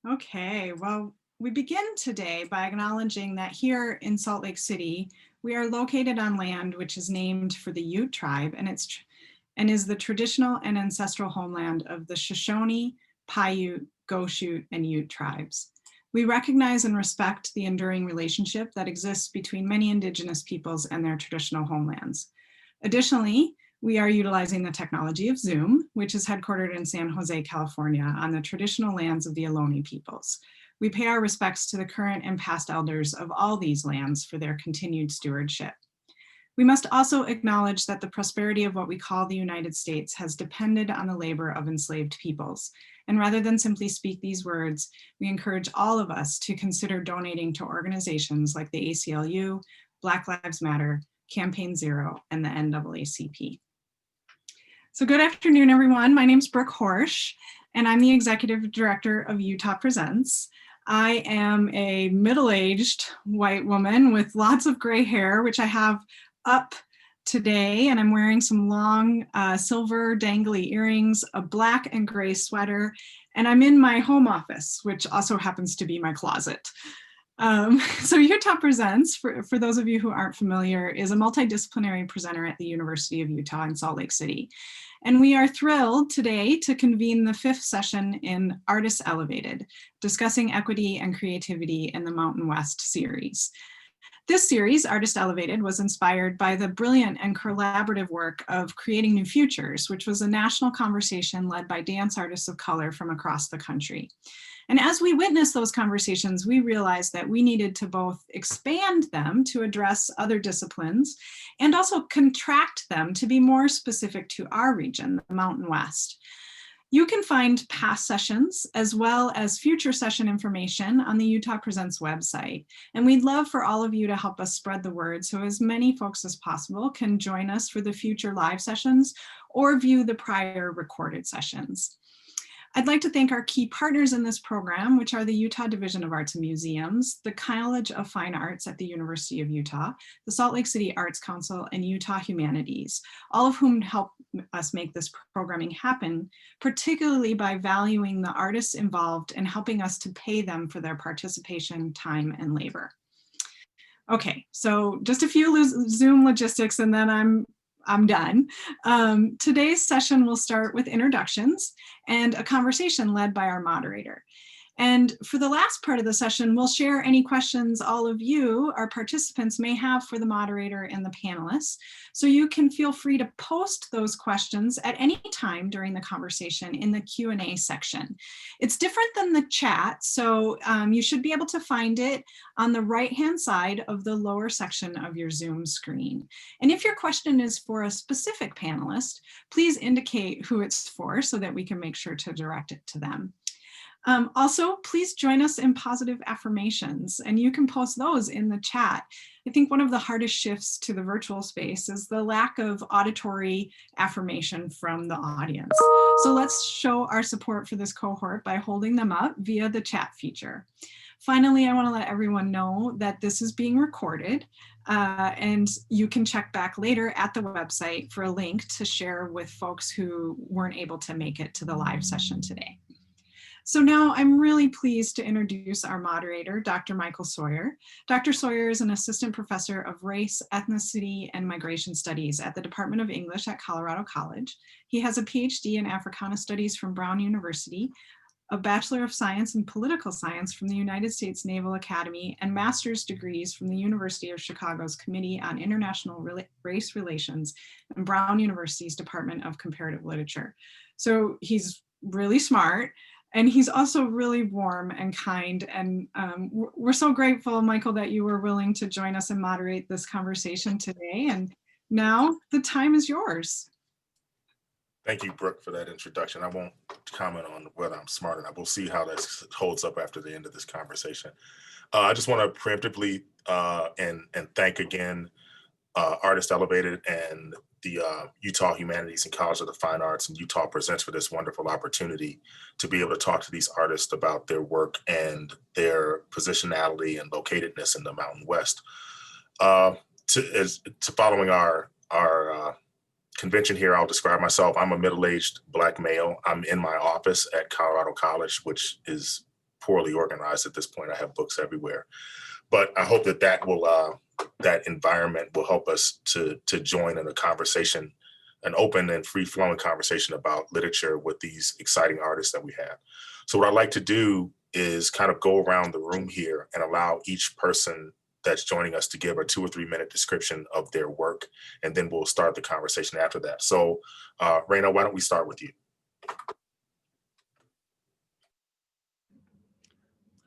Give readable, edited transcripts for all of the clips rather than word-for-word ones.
Okay, well, we begin today by acknowledging that here in Salt Lake City, we are located on land which is named for the Ute tribe and is the traditional and ancestral homeland of the Shoshone, Paiute, Goshute, and Ute tribes. We recognize and respect the enduring relationship that exists between many Indigenous peoples and their traditional homelands. Additionally, we are utilizing the technology of Zoom, which is headquartered in San Jose, California, on the traditional lands of the Ohlone peoples. We pay our respects to the current and past elders of all these lands for their continued stewardship. We must also acknowledge that the prosperity of what we call the United States has depended on the labor of enslaved peoples. And rather than simply speak these words, we encourage all of us to consider donating to organizations like the ACLU, Black Lives Matter, Campaign Zero, and the NAACP. So good afternoon, everyone. My name is Brooke Horsch, and I'm the Executive Director of Utah Presents. I am a middle-aged white woman with lots of gray hair, which I have up today, and I'm wearing some long silver dangly earrings, a black and gray sweater, and I'm in my home office, which also happens to be my closet. So Utah Presents, for those of you who aren't familiar, is a multidisciplinary presenter at the University of Utah in Salt Lake City. And we are thrilled today to convene the 5th session in Artists Elevated, discussing equity and creativity in the Mountain West series. This series, Artist Elevated, was inspired by the brilliant and collaborative work of Creating New Futures, which was a national conversation led by dance artists of color from across the country. And as we witnessed those conversations, we realized that we needed to both expand them to address other disciplines and also contract them to be more specific to our region, the Mountain West. You can find past sessions as well as future session information on the Utah Presents website. And we'd love for all of you to help us spread the word so as many folks as possible can join us for the future live sessions or view the prior recorded sessions. I'd like to thank our key partners in this program, which are the Utah Division of Arts and Museums, the College of Fine Arts at the University of Utah, the Salt Lake City Arts Council, and Utah Humanities, all of whom help us make this programming happen, particularly by valuing the artists involved and helping us to pay them for their participation, time, and labor. Okay, so just a few Zoom logistics and then I'm done. Today's session will start with introductions and a conversation led by our moderator. And for the last part of the session, we'll share any questions all of you, our participants, may have for the moderator and the panelists. So you can feel free to post those questions at any time during the conversation in the Q&A section. It's different than the chat, so you should be able to find it on the right-hand side of the lower section of your Zoom screen. And if your question is for a specific panelist, please indicate who it's for so that we can make sure to direct it to them. Also, please join us in positive affirmations, and you can post those in the chat. I think one of the hardest shifts to the virtual space is the lack of auditory affirmation from the audience. So let's show our support for this cohort by holding them up via the chat feature. Finally, I want to let everyone know that this is being recorded, and you can check back later at the website for a link to share with folks who weren't able to make it to the live session today. So now I'm really pleased to introduce our moderator, Dr. Michael Sawyer. Dr. Sawyer is an assistant professor of race, ethnicity, and migration studies at the Department of English at Colorado College. He has a PhD in Africana Studies from Brown University, a Bachelor of Science in Political Science from the United States Naval Academy, and master's degrees from the University of Chicago's Committee on International Race Relations and Brown University's Department of Comparative Literature. So he's really smart. And he's also really warm and kind. And we're so grateful, Michael, that you were willing to join us and moderate this conversation today. And now the time is yours. Thank you, Brooke, for that introduction. I won't comment on whether I'm smart enough. We'll see how this holds up after the end of this conversation. I just want to preemptively and thank again Artist Elevated and the Utah Humanities and College of the Fine Arts and Utah Presents for this wonderful opportunity to be able to talk to these artists about their work and their positionality and locatedness in the Mountain West. To following our convention here, I'll describe myself. I'm a middle-aged Black male. I'm in my office at Colorado College, which is poorly organized at this point. I have books everywhere, but I hope that that environment will help us to join in a conversation, an open and free-flowing conversation about literature with these exciting artists that we have. So what I'd like to do is kind of go around the room here and allow each person that's joining us to give a 2 or 3 minute description of their work, and then we'll start the conversation after that. So Rayna, why don't we start with you?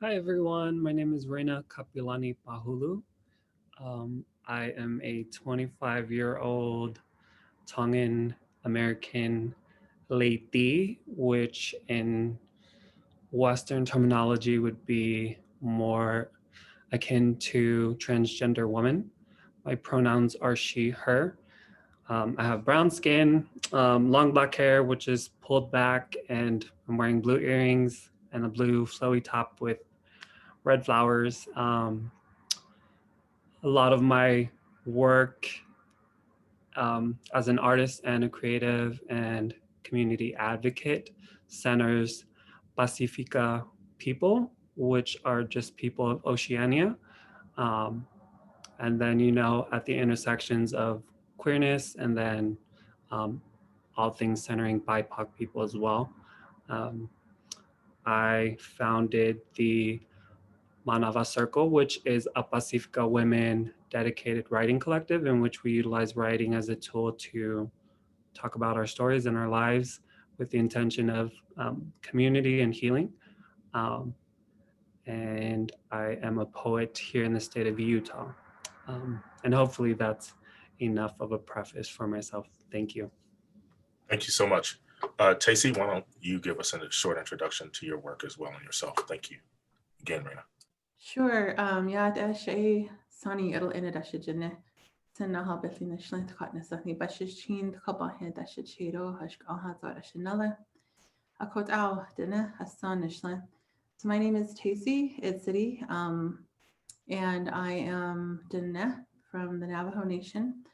Hi everyone, my name is Rayna Kapilani Pahulu. I am a 25-year-old Tongan American Lady, which in Western terminology would be more akin to transgender woman. My pronouns are she, her. I have brown skin, long black hair, which is pulled back, and I'm wearing blue earrings and a blue flowy top with red flowers. A lot of my work as an artist and a creative and community advocate centers Pacifica people, which are just people of Oceania. And then, you know, at the intersections of queerness and then all things centering BIPOC people as well. I founded the Manava Circle, which is a Pacifica women dedicated writing collective in which we utilize writing as a tool to talk about our stories and our lives with the intention of community and healing. And I am a poet here in the state of Utah. And hopefully that's enough of a preface for myself. Thank you. Thank you so much. Tacey, why don't you give us a short introduction to your work as well and yourself? Thank you. Again, Rayna. Sure. Yeah, dash a sunny it'll in a dash jene. Sena ha bethin a shlint cotton something, but she's chin the kaba head dash a cheeto, hush aha thought a chanella. A coat ow dinner, a son is shlint. So my name is Tacey, it's city. And I am Dene from the Navajo Nation.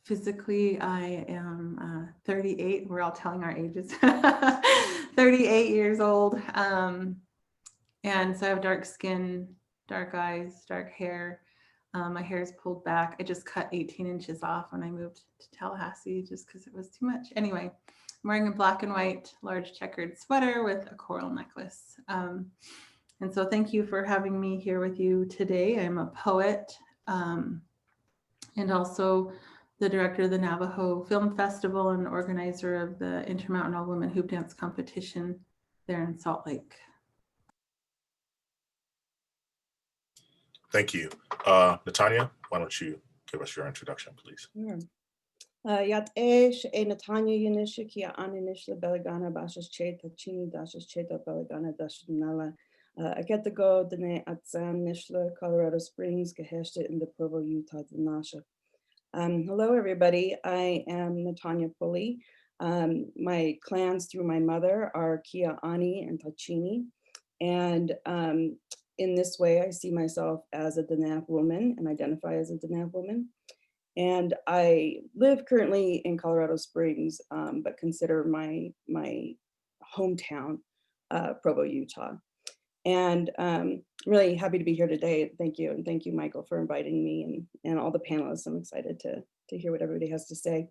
Physically, I am 38. We're all telling our ages. 38 years old. And so I have dark skin, dark eyes, dark hair. My hair is pulled back. I just cut 18 inches off when I moved to Tallahassee just because it was too much. Anyway, I'm wearing a black and white large checkered sweater with a coral necklace. And so thank you for having me here with you today. I'm a poet and also the director of the Navajo Film Festival and organizer of the Intermountain All Women Hoop Dance Competition there in Salt Lake. Thank you. Natanya, why don't you give us your introduction, please? Sure. Yat esh e Natanya Yanisha kia aninishla beligana bashas cheta chini dashas cheta beligana dashnala. I get to go dene atzam nishla Colorado Springs geheshte in the Provo, Utah Danasha. Hello everybody, I am Natanya Pulley. My clans through my mother are Kia Ani and Tachini. And in this way, I see myself as a Danav woman and identify as a Danav woman. And I live currently in Colorado Springs, but consider my hometown, Provo, Utah. And I'm really happy to be here today. Thank you. And thank you, Michael, for inviting me and all the panelists. I'm excited to hear what everybody has to say.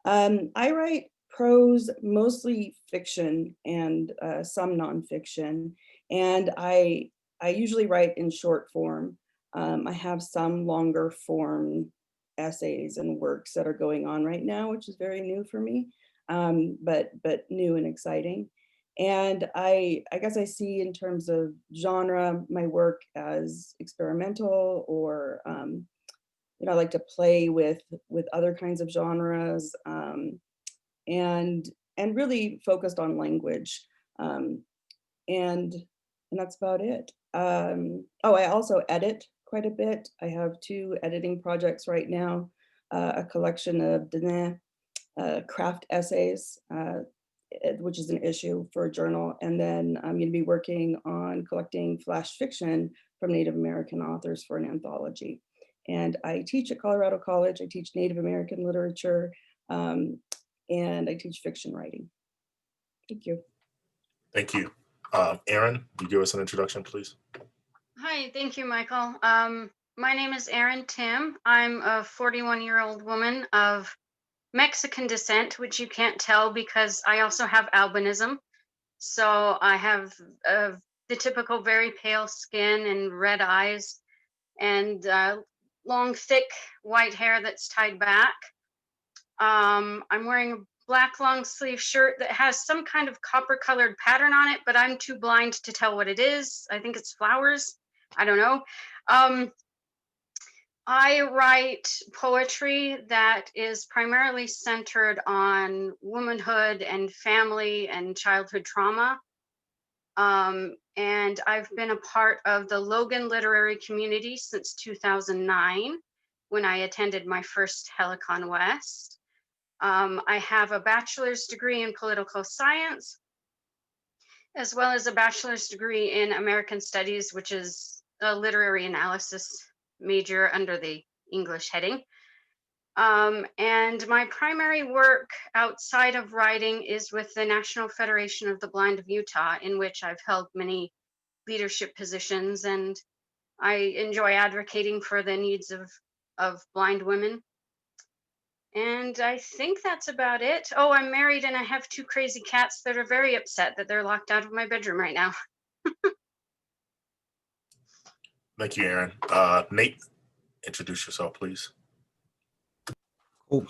I write prose, mostly fiction and some nonfiction. And I usually write in short form. I have some longer form essays and works that are going on right now, which is very new for me, but new and exciting. And I guess I see in terms of genre, my work as experimental or, I like to play with other kinds of genres and really focused on language. And that's about it. I also edit quite a bit. I have 2 editing projects right now, a collection of Dene craft essays, which is an issue for a journal. And then I'm going to be working on collecting flash fiction from Native American authors for an anthology. And I teach at Colorado College. I teach Native American literature and I teach fiction writing. Thank you. Thank you. Erin, will you give us an introduction, please? Hi, thank you, Michael. My name is Erin Tim. I'm a 41-year-old woman of Mexican descent, which you can't tell because I also have albinism. So I have the typical very pale skin and red eyes and long, thick white hair that's tied back. I'm wearing a black long sleeve shirt that has some kind of copper colored pattern on it, but I'm too blind to tell what it is. I think it's flowers. I don't know. I write poetry that is primarily centered on womanhood and family and childhood trauma. And I've been a part of the Logan literary community since 2009, when I attended my first Helicon West. I have a bachelor's degree in political science, as well as a bachelor's degree in American Studies, which is a literary analysis major under the English heading. And my primary work outside of writing is with the National Federation of the Blind of Utah, in which I've held many leadership positions, and I enjoy advocating for the needs of blind women. And I think that's about it. Oh, I'm married and I have 2 crazy cats that are very upset that they're locked out of my bedroom right now. Thank you, Erin. Nate, introduce yourself, please. Cool.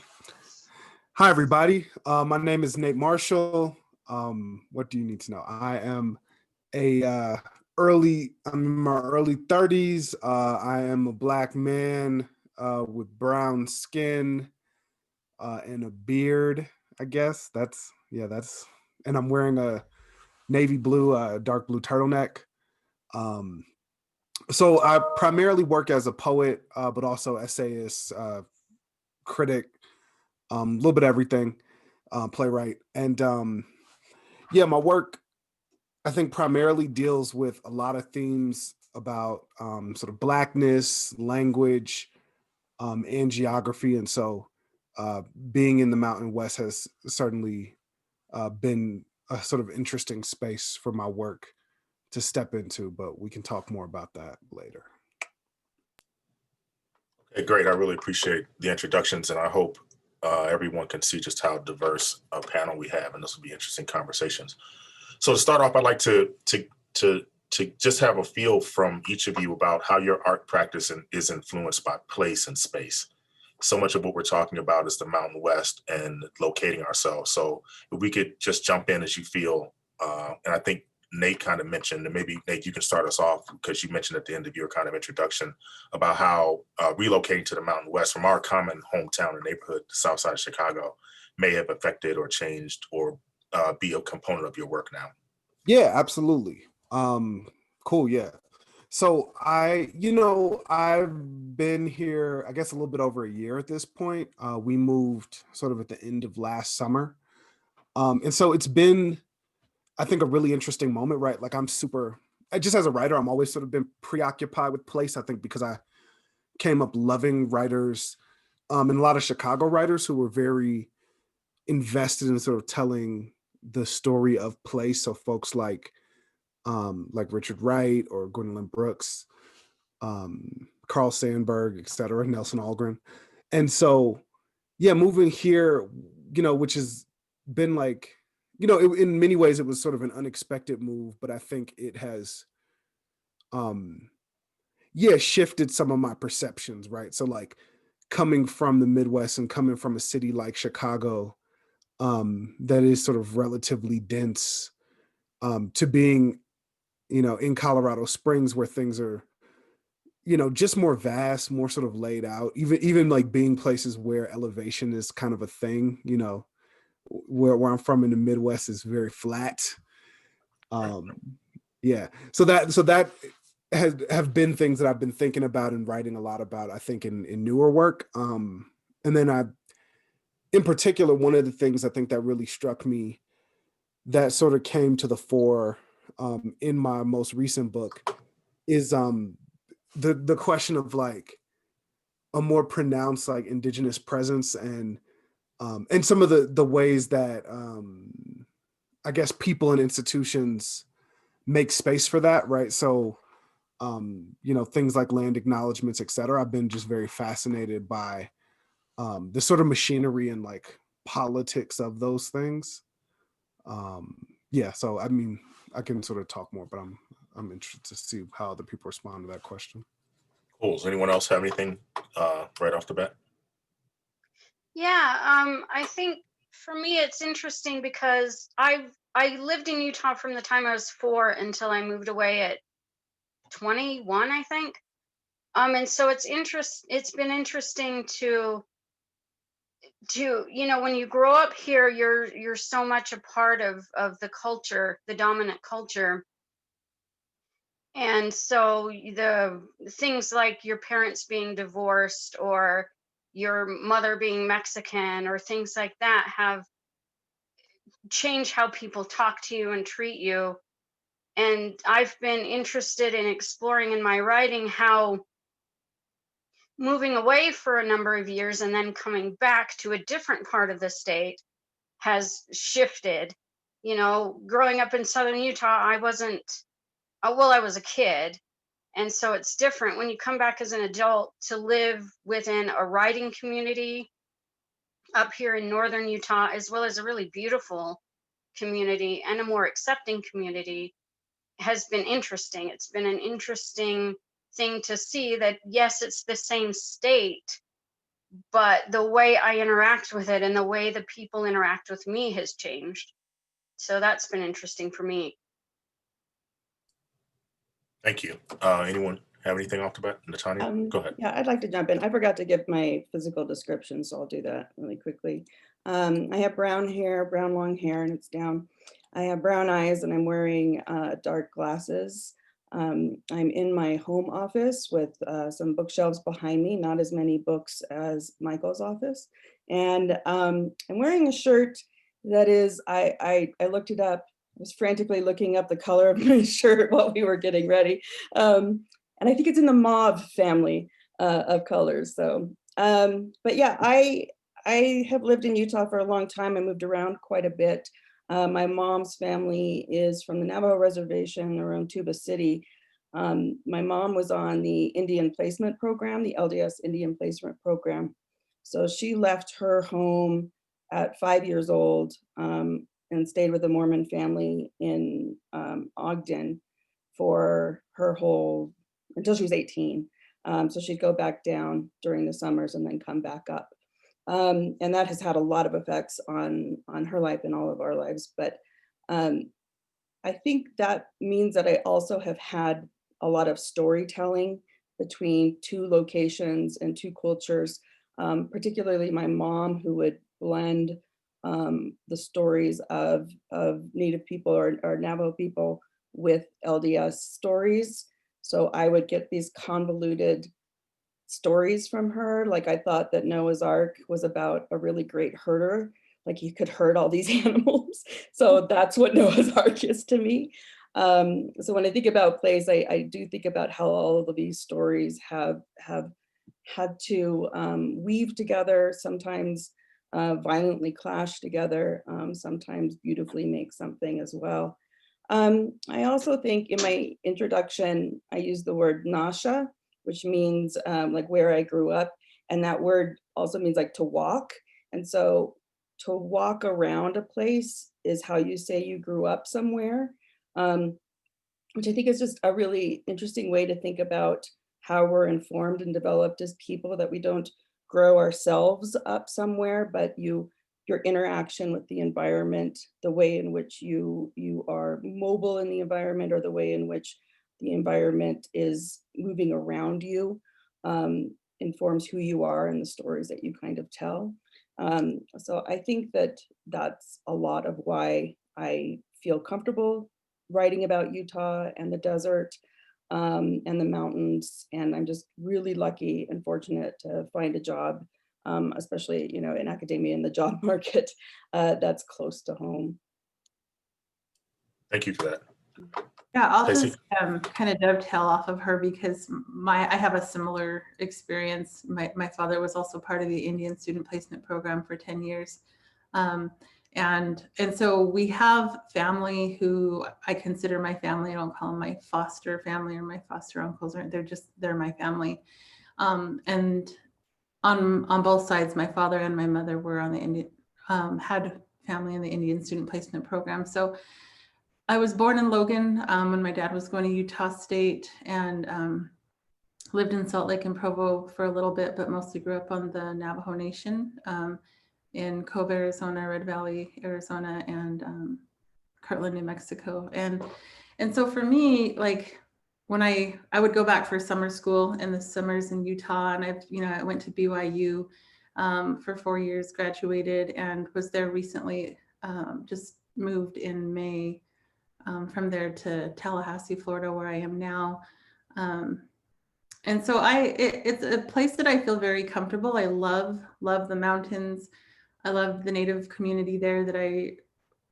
Hi, everybody. My name is Nate Marshall. What do you need to know? I'm in my early 30s. I am a Black man with brown skin and a beard, I guess. And I'm wearing a navy blue, dark blue turtleneck. So I primarily work as a poet, but also essayist, critic, a little bit of everything, playwright. And my work, I think, primarily deals with a lot of themes about sort of Blackness, language, and geography. And so being in the Mountain West has certainly been a sort of interesting space for my work to step into, but we can talk more about that later. Okay, great. I really appreciate the introductions, and I hope everyone can see just how diverse a panel we have, and this will be interesting conversations. So to start off, I'd like to just have a feel from each of you about how your art practice is influenced by place and space. So much of what we're talking about is the Mountain West and locating ourselves. So if we could just jump in as you feel, and I think Nate kind of mentioned, and maybe Nate, you can start us off, because you mentioned at the end of your kind of introduction about how relocating to the Mountain West from our common hometown and neighborhood, the South Side of Chicago, may have affected or changed or be a component of your work now. Yeah, absolutely. Cool. Yeah. So I've been here, I guess, a little bit over a year at this point. We moved sort of at the end of last summer. And so it's been, I think, a really interesting moment, right? Like just as a writer, I'm always sort of been preoccupied with place, I think, because I came up loving writers and a lot of Chicago writers who were very invested in sort of telling the story of place. So folks like Richard Wright or Gwendolyn Brooks, Carl Sandburg, et cetera, Nelson Algren. And so, yeah, moving here, which has been like, in many ways, it was sort of an unexpected move, but I think it has, shifted some of my perceptions, right? So like coming from the Midwest and coming from a city like Chicago, that is sort of relatively dense, to being, in Colorado Springs, where things are, just more vast, more sort of laid out, even like being places where elevation is kind of a thing, where I'm from in the Midwest is very flat. Yeah. So that have been things that I've been thinking about and writing a lot about, I think, in newer work. And then in particular, one of the things I think that really struck me that sort of came to the fore in my most recent book is the question of like a more pronounced like Indigenous presence and some of the ways that I guess people and institutions make space for that, right? So, you know, things like land acknowledgements, et cetera. I've been just very fascinated by the sort of machinery and like politics of those things. Yeah, so I mean, I can sort of talk more, but I'm interested to see how other people respond to that question. Cool. Does anyone else have anything right off the bat? Yeah, I think for me it's interesting because I lived in Utah from the time I was 4 until I moved away at 21, I think. And so it's been interesting to you know, when you grow up here, you're so much a part of the culture, the dominant culture. And so the things like your parents being divorced or your mother being Mexican or things like that have changed how people talk to you and treat you. And I've been interested in exploring in my writing how moving away for a number of years and then coming back to a different part of the state has shifted. You know, growing up in southern Utah, I wasn't, well, I was a kid. And so it's different when you come back as an adult to live within a writing community up here in northern Utah, as well as a really beautiful community and a more accepting community has been interesting. It's been an interesting thing to see that, yes, it's the same state, but the way I interact with it and the way the people interact with me has changed. So that's been interesting for me. Thank you. Anyone have anything off the bat? Natanya, go ahead. Yeah, I'd like to jump in. I forgot to give my physical description, so I'll do that really quickly. I have brown hair, brown long hair, and it's down. I have brown eyes, and I'm wearing dark glasses. I'm in my home office with some bookshelves behind me, not as many books as Michael's office. And I'm wearing a shirt that is, I looked it up, I was frantically looking up the color of my shirt while we were getting ready. And I think it's in the mauve family of colors. So, but yeah, I have lived in Utah for a long time. I moved around quite a bit. My mom's family is from the Navajo reservation around Tuba City. My mom was on the Indian placement program, the LDS Indian placement program. So she left her home at 5 years old and stayed with a Mormon family in Ogden for her whole, until she was 18. So she'd go back down during the summers and then come back up. And that has had a lot of effects on her life and all of our lives. But I think that means that I also have had a lot of storytelling between two locations and two cultures, particularly my mom, who would blend the stories of Native people or Navajo people with LDS stories. So I would get these convoluted stories from her. Like I thought that Noah's Ark was about a really great herder, like he could herd all these animals. So that's what Noah's Ark is to me. So when I think about plays, I do think about how all of these stories have had to weave together, sometimes violently clash together, sometimes beautifully make something as well. I also think in my introduction, I use the word nasha, which means like where I grew up. And that word also means like to walk. And so to walk around a place is how you say you grew up somewhere, which I think is just a really interesting way to think about how we're informed and developed as people, that we don't grow ourselves up somewhere, but your interaction with the environment, the way in which you are mobile in the environment, or the way in which the environment is moving around you, informs who you are and the stories that you kind of tell. So I think that that's a lot of why I feel comfortable writing about Utah and the desert and the mountains. And I'm just really lucky and fortunate to find a job, especially, you know, in academia, in the job market, that's close to home. Thank you for that. Yeah, I'll Stacey? just kind of dovetail off of her, because I have a similar experience. My father was also part of the Indian student placement program for 10 years. And so we have family who I consider my family. I don't call them my foster family or my foster uncles, or they're my family. And on both sides, my father and my mother were on the Indian, had family in the Indian Student Placement Program. So I was born in Logan when my dad was going to Utah State, and lived in Salt Lake and Provo for a little bit, but mostly grew up on the Navajo Nation in Cove, Arizona, Red Valley, Arizona, and Kirtland, New Mexico. And so for me, like when I would go back for summer school in the summers in Utah, and I went to BYU for 4 years, graduated, and was there recently, just moved in May from there to Tallahassee, Florida, where I am now. And so it's a place that I feel very comfortable. I love the mountains. I love the Native community there that I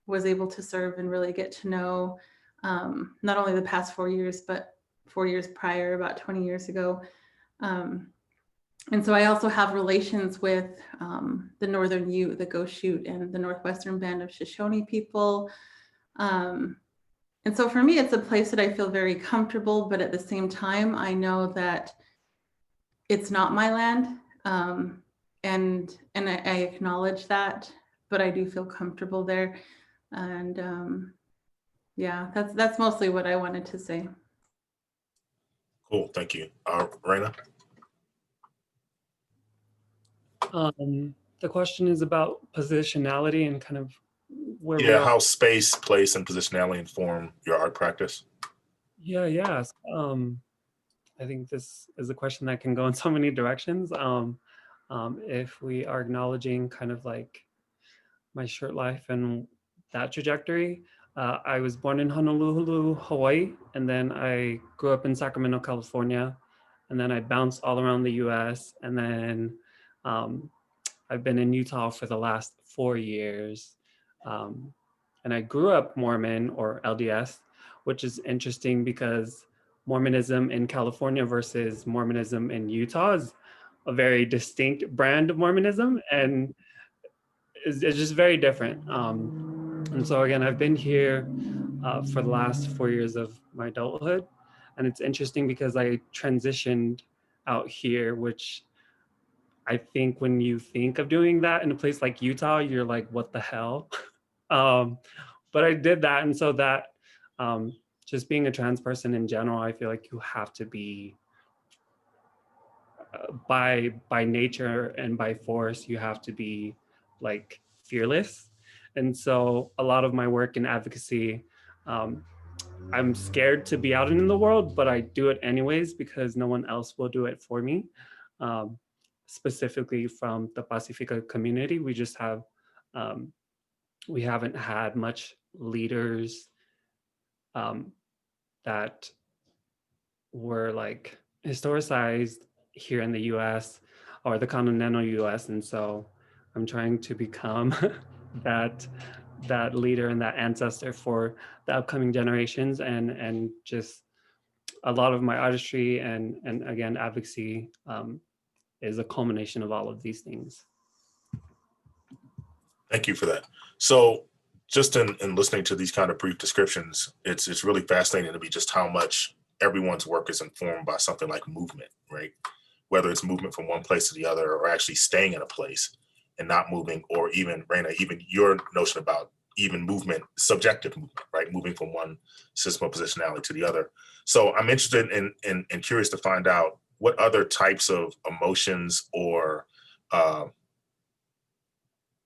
was able to serve and really get to know, not only the past 4 years, but 4 years prior, about 20 years ago. And so I also have relations with the Northern Ute, the Goshute, and the Northwestern Band of Shoshone people. And so for me, it's a place that I feel very comfortable, but at the same time, I know that it's not my land. And I acknowledge that, but I do feel comfortable there. And yeah, that's mostly what I wanted to say. Cool, thank you. Rayna? The question is about positionality and kind of where we Yeah, are. how space, place, and positionality inform your art practice. Yeah. I think this is a question that can go in so many directions. If we are acknowledging kind of like my shirt life and that trajectory, I was born in Honolulu, Hawaii, and then I grew up in Sacramento, California, and then I bounced all around the US, and then I've been in Utah for the last 4 years. And I grew up Mormon, or LDS, which is interesting because Mormonism in California versus Mormonism in Utah is a very distinct brand of Mormonism, and it's just very different. And so again, I've been here for the last 4 years of my adulthood, and it's interesting because I transitioned out here, which I think when you think of doing that in a place like Utah, you're like, what the hell? But I did that. And so that just being a trans person in general, I feel like you have to be by nature and by force, you have to be like fearless. And so a lot of my work in advocacy, I'm scared to be out in the world, but I do it anyways because no one else will do it for me. Specifically from the Pacifica community, we just have, we haven't had much leaders that were like historicized here in the US or the continental US. And so I'm trying to become that leader and that ancestor for the upcoming generations, and just a lot of my artistry and again advocacy is a culmination of all of these things. Thank you for that. So just in listening to these kind of brief descriptions, it's really fascinating to me just how much everyone's work is informed by something like movement, right? Whether it's movement from one place to the other, or actually staying in a place and not moving, or even, Rayna, even your notion about even movement, subjective movement, right? Moving from one system of positionality to the other. So I'm interested in curious to find out what other types of emotions or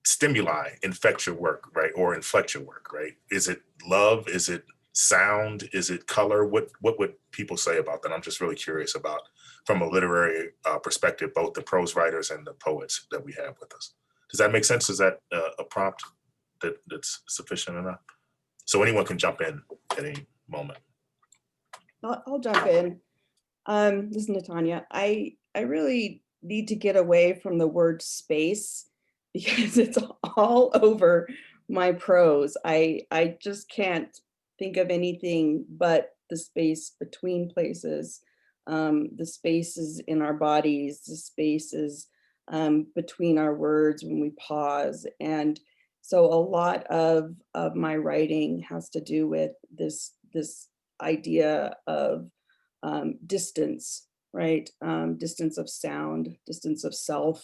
stimuli infect your work, right? Or inflect your work, right? Is it love? Is it sound? Is it color? What would people say about that? I'm just really curious about, from a literary perspective, both the prose writers and the poets that we have with us. Does that make sense? Is that a prompt that's sufficient enough? So anyone can jump in at any moment. I'll jump in. This is Natanya. I really need to get away from the word space because it's all over my prose. I just can't think of anything but the space between places, the spaces in our bodies, the spaces between our words when we pause. And So a lot of my writing has to do with this idea of distance, right? Distance of sound, distance of self,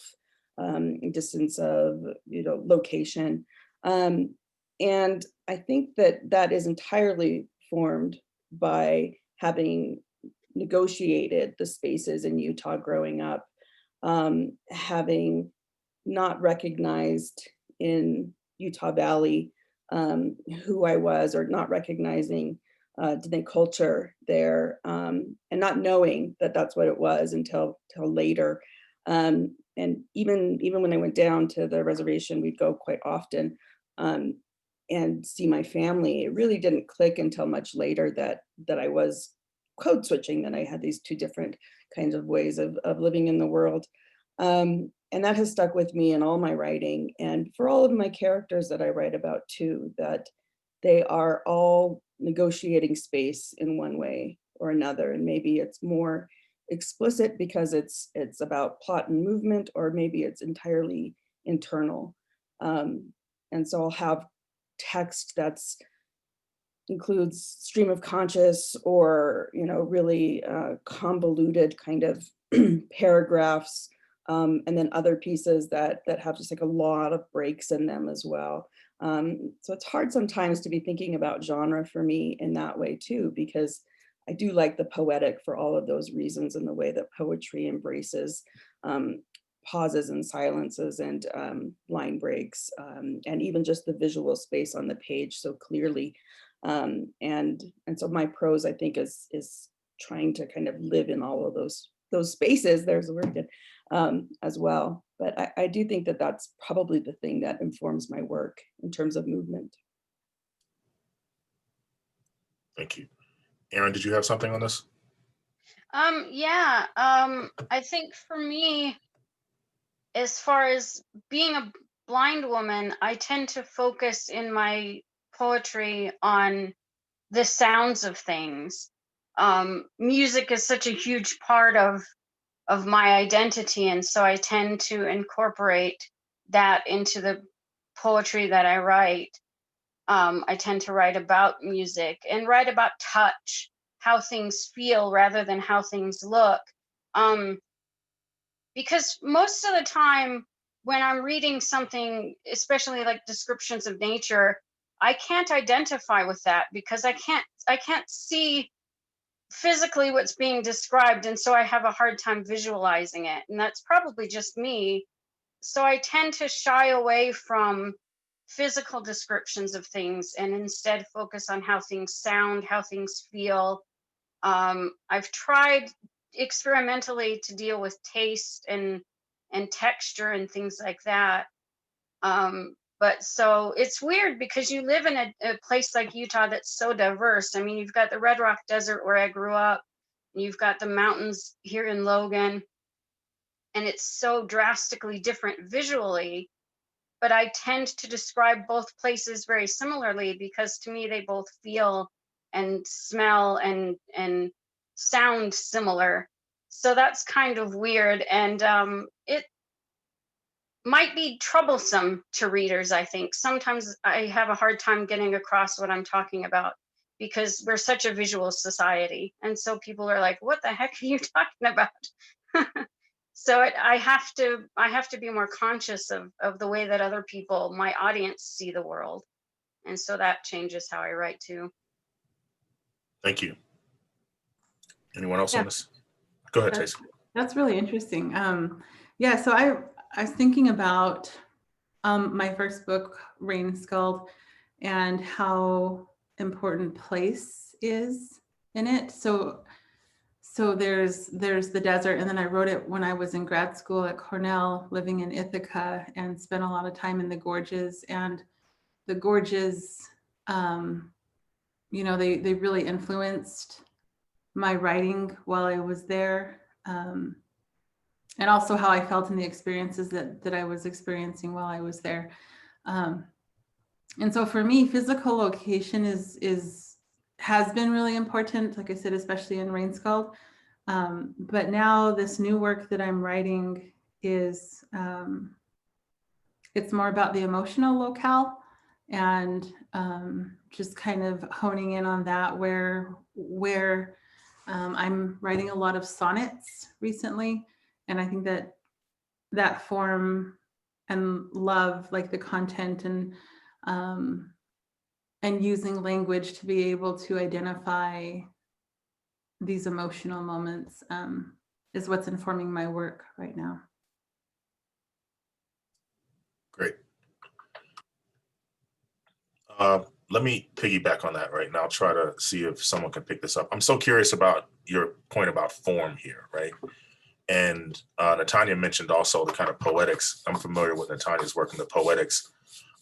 distance of, location. And I think that is entirely formed by having negotiated the spaces in Utah growing up, having not recognized in Utah Valley who I was, or not recognizing Diné culture there, and not knowing that that's what it was until later. And even when I went down to the reservation, we'd go quite often and see my family. It really didn't click until much later that I was code switching, that I had these two different kinds of ways of living in the world. And that has stuck with me in all my writing, and for all of my characters that I write about too, that they are all negotiating space in one way or another. And maybe it's more explicit because it's about plot and movement, or maybe it's entirely internal. And so I'll have text that's includes stream of conscious, or really convoluted kind of paragraphs, and then other pieces that have just like a lot of breaks in them as well. So it's hard sometimes to be thinking about genre for me in that way too, because I do like the poetic for all of those reasons, and the way that poetry embraces pauses and silences and line breaks, and even just the visual space on the page so clearly. And so my prose, I think, is trying to kind of live in all of those spaces. There's the word again, as well. But I do think that that's probably the thing that informs my work in terms of movement. Thank you. Aaron, did you have something on this? Yeah. I think for me, as far as being a blind woman, I tend to focus in my poetry on the sounds of things. Music is such a huge part of my identity, and so I tend to incorporate that into the poetry that I write. I tend to write about music and write about touch, how things feel rather than how things look. Because most of the time when I'm reading something, especially like descriptions of nature, I can't identify with that because I can't see physically what's being described, and so I have a hard time visualizing it, and that's probably just me. So I tend to shy away from physical descriptions of things and instead focus on how things sound, how things feel. I've tried experimentally to deal with taste and texture and things like that. But so it's weird because you live in a place like Utah that's so diverse. I mean, you've got the Red Rock Desert where I grew up, and you've got the mountains here in Logan, and it's so drastically different visually. But I tend to describe both places very similarly because to me they both feel and smell and sound similar. So that's kind of weird, and it might be troublesome to readers. I think sometimes I have a hard time getting across what I'm talking about because we're such a visual society, and so people are like, what the heck are you talking about? So I have to be more conscious of the way that other people, my audience, see the world, and so that changes how I write too. Thank you. Anyone else Yeah. on this? Go ahead, Jason. That's really interesting. Yeah, so I was thinking about my first book, Rain Scald, and how important place is in it. So there's the desert, and then I wrote it when I was in grad school at Cornell, living in Ithaca, and spent a lot of time in the gorges. And the gorges, they really influenced my writing while I was there. And also how I felt in the experiences that I was experiencing while I was there. And so for me, physical location has been really important, like I said, especially in Rain Scald. But now this new work that I'm writing is it's more about the emotional locale, and just kind of honing in on that, where I'm writing a lot of sonnets recently, and I think that that form and love, like the content and using language to be able to identify these emotional moments is what's informing my work right now. Great. Let me piggyback on that right now. I'll try to see if someone can pick this up. I'm so curious about your point about form here, right? And Natanya mentioned also the kind of poetics. I'm familiar with Natanya's work in the poetics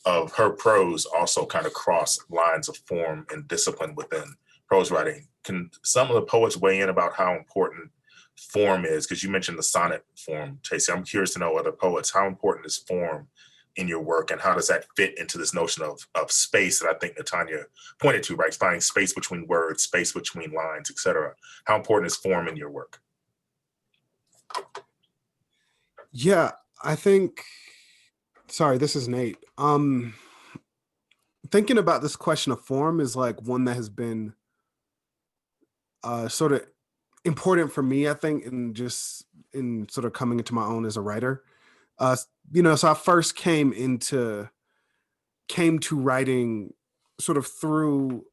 of her prose also kind of cross lines of form and discipline within prose writing. Can some of the poets weigh in about how important form is? Because you mentioned the sonnet form, Tacy. I'm curious to know, other poets, how important is form in your work, and how does that fit into this notion of space that I think Natanya pointed to, right? Finding space between words, space between lines, et cetera. How important is form in your work? Yeah, I think, sorry, this is Nate. Thinking about this question of form is like one that has been sort of important for me, I think, in sort of coming into my own as a writer. So I first came to writing sort of through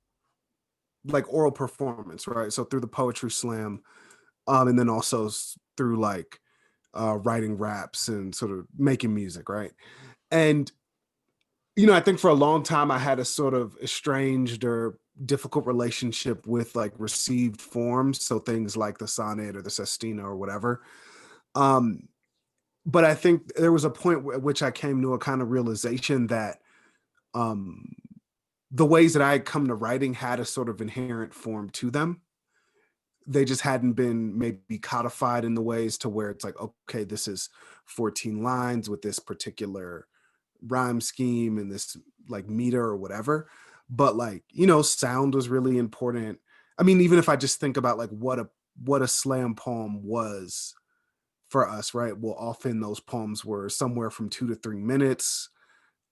like oral performance, right? So through the poetry slam, and then also through like writing raps and sort of making music, right? And I think for a long time I had a sort of estranged or difficult relationship with like received forms, so things like the sonnet or the sestina or whatever. Um, but I think there was a point at which I came to a kind of realization that um, the ways that I had come to writing had a sort of inherent form to them. They just hadn't been maybe codified in the ways to where it's like, okay, this is 14 lines with this particular rhyme scheme and this like meter or whatever. But like, sound was really important. I mean, even if I just think about like what a slam poem was for us, right? Well, often those poems were somewhere from 2 to 3 minutes.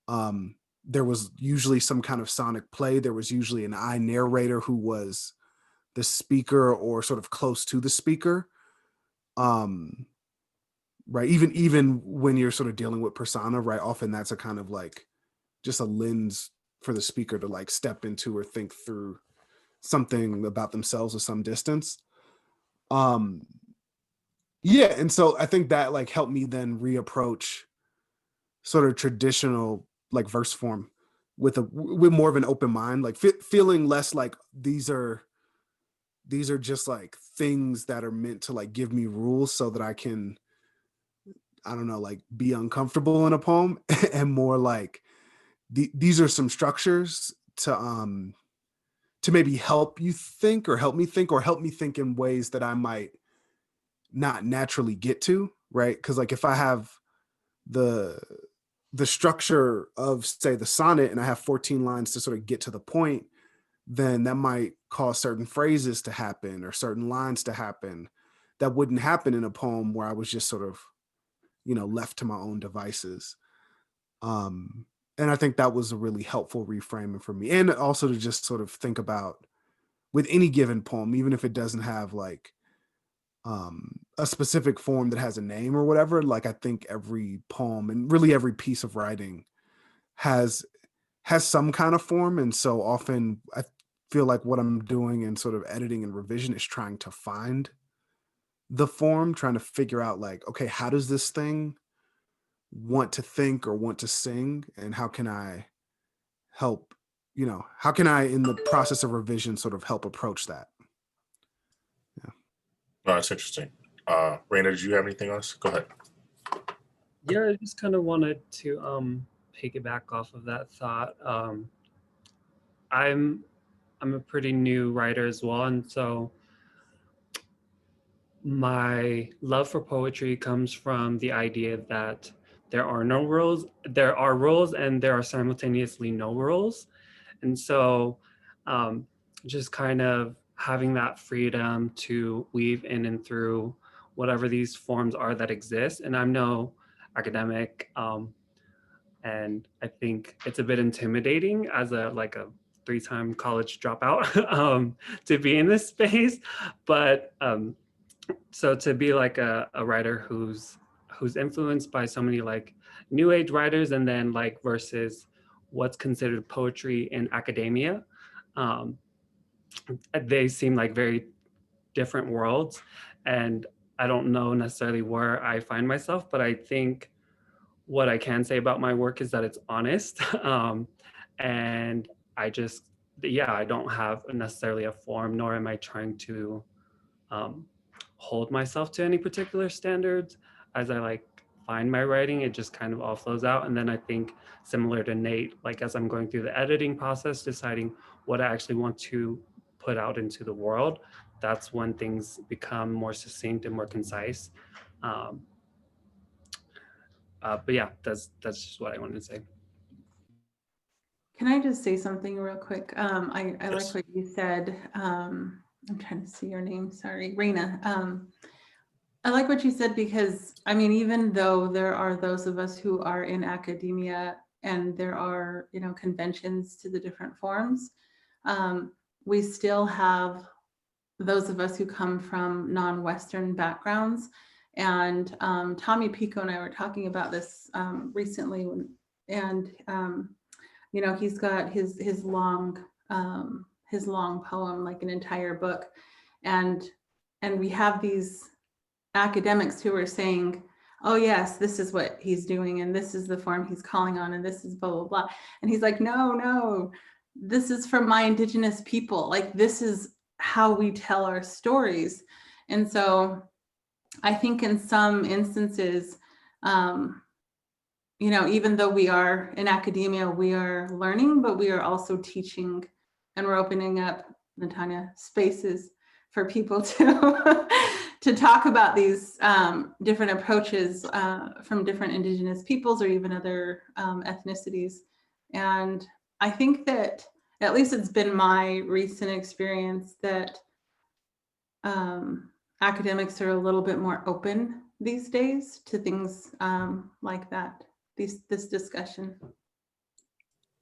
There was usually some kind of sonic play. There was usually an I narrator who was the speaker or sort of close to the speaker. Right. Even when you're sort of dealing with persona, right? Often that's a kind of like just a lens for the speaker to like step into or think through something about themselves with some distance. Yeah. And so I think that like helped me then reapproach sort of traditional like verse form with more of an open mind, like feeling less like these are just like things that are meant to like give me rules so that I can, I don't know, like be uncomfortable in a poem, and more like these are some structures to maybe help you think or help me think or help me think in ways that I might not naturally get to, right? Because like if I have the structure of say the sonnet and I have 14 lines to sort of get to the point, then that might cause certain phrases to happen or certain lines to happen that wouldn't happen in a poem where I was just sort of, left to my own devices. And I think that was a really helpful reframing for me. And also to just sort of think about with any given poem, even if it doesn't have like a specific form that has a name or whatever, like I think every poem and really every piece of writing has some kind of form. And so often I feel like what I'm doing in sort of editing and revision is trying to find the form, trying to figure out like, okay, how does this thing want to think or want to sing? And how can I help, how can I in the process of revision sort of help approach that? Yeah. Oh, that's interesting. Rayna, did you have anything else? Go ahead. Yeah, I just kind of wanted to piggyback off of that thought. I'm a pretty new writer as well, and so my love for poetry comes from the idea that there are no rules, there are rules, and there are simultaneously no rules. And so just kind of having that freedom to weave in and through whatever these forms are that exist. And I'm no academic. And I think it's a bit intimidating as a 3-time college dropout to be in this space. But so to be like a writer who's influenced by so many like new age writers, and then like versus what's considered poetry in academia, they seem like very different worlds. And I don't know necessarily where I find myself, but I think what I can say about my work is that it's honest. And I just, yeah, I don't have necessarily a form, nor am I trying to hold myself to any particular standards. As I like find my writing, it just kind of all flows out. And then I think similar to Nate, like as I'm going through the editing process, deciding what I actually want to put out into the world, that's when things become more succinct and more concise. But yeah, that's just what I wanted to say. Can I just say something real quick? I Yes. like what you said. I'm trying to see your name, sorry, Rayna. I like what you said because, I mean, even though there are those of us who are in academia and there are, you know, conventions to the different forms, we still have those of us who come from non-Western backgrounds. And Tommy Pico and I were talking about this recently, and you know, he's got his long poem, like an entire book, and we have these academics who are saying, oh yes, this is what he's doing, and this is the form he's calling on, and this is blah blah blah. And he's like, no, this is from my indigenous people. Like, this is how we tell our stories. And so I think in some instances, you know, even though we are in academia, we are learning, but we are also teaching, and we're opening up, Natanya, spaces for people to to talk about these different approaches from different indigenous peoples or even other ethnicities. And I think that, at least it's been my recent experience, that academics are a little bit more open these days to things like that, this discussion.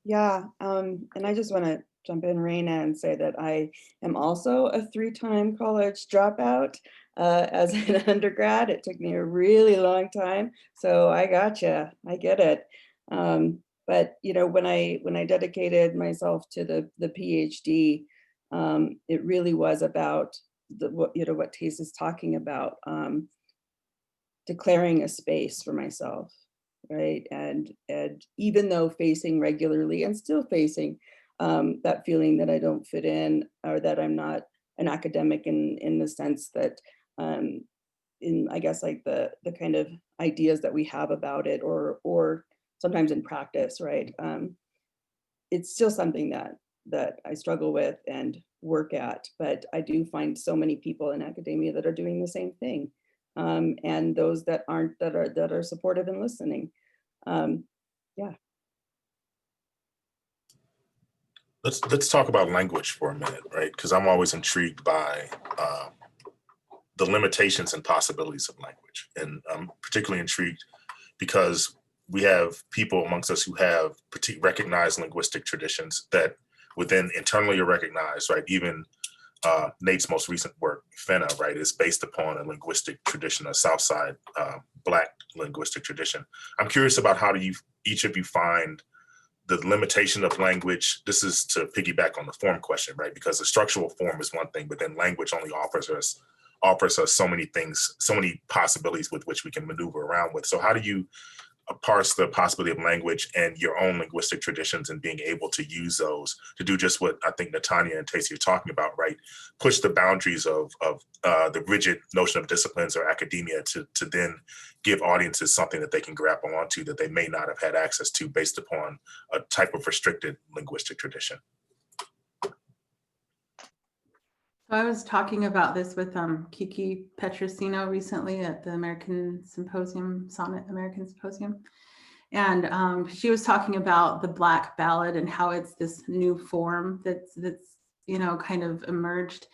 Yeah, and I just want to jump in, Rayna, and say that I am also a 3-time college dropout. As an undergrad, it took me a really long time, so I gotcha, I get it. But you know, when I dedicated myself to the PhD, it really was about what Taze is talking about, declaring a space for myself, right? And even though facing regularly and still facing that feeling that I don't fit in, or that I'm not an academic in the sense that in, I guess, like the kind of ideas that we have about it, or sometimes in practice, right? It's still something that I struggle with and work at, but I do find so many people in academia that are doing the same thing, and those that aren't, that are supportive and listening. Yeah. Let's talk about language for a minute, right? Because I'm always intrigued by the limitations and possibilities of language, and I'm particularly intrigued because we have people amongst us who have recognized linguistic traditions that within internally are recognized, right? Even Nate's most recent work, Fenna, right, is based upon a linguistic tradition, a Southside Black linguistic tradition. I'm curious about how do each of you find the limitation of language. This is to piggyback on the form question, right? Because the structural form is one thing, but then language only offers us so many things, so many possibilities with which we can maneuver around with. So how do you parse the possibility of language and your own linguistic traditions and being able to use those to do just what I think Natanya and Tacy are talking about, right? Push the boundaries of the rigid notion of disciplines or academia to then give audiences something that they can grab onto that they may not have had access to based upon a type of restricted linguistic tradition. So I was talking about this with Kiki Petrosino recently at the American Symposium, Sonnet American Symposium. And she was talking about the Black ballad and how it's this new form that's you know, kind of emerged,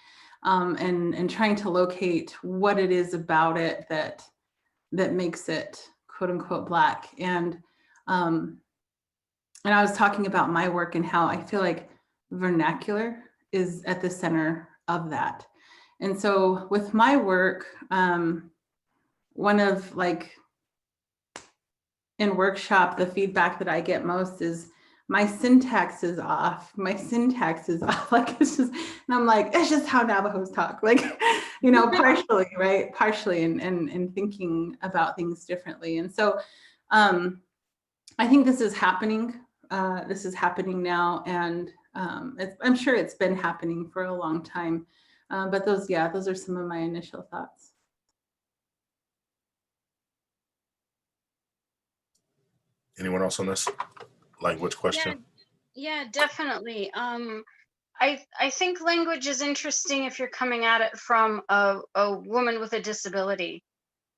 and trying to locate what it is about it that makes it quote unquote Black. And and I was talking about my work and how I feel like vernacular is at the center of that. And so with my work, one of like in workshop, the feedback that I get most is my syntax is off. My syntax is off. Like it's just, and I'm like, it's just how Navajos talk. Like, you know, partially, right? Partially, and thinking about things differently. And so I think this is happening. This is happening now, and I'm sure it's been happening for a long time. But those are some of my initial thoughts. Anyone else on this language question? Yeah, definitely. I think language is interesting if you're coming at it from a woman with a disability,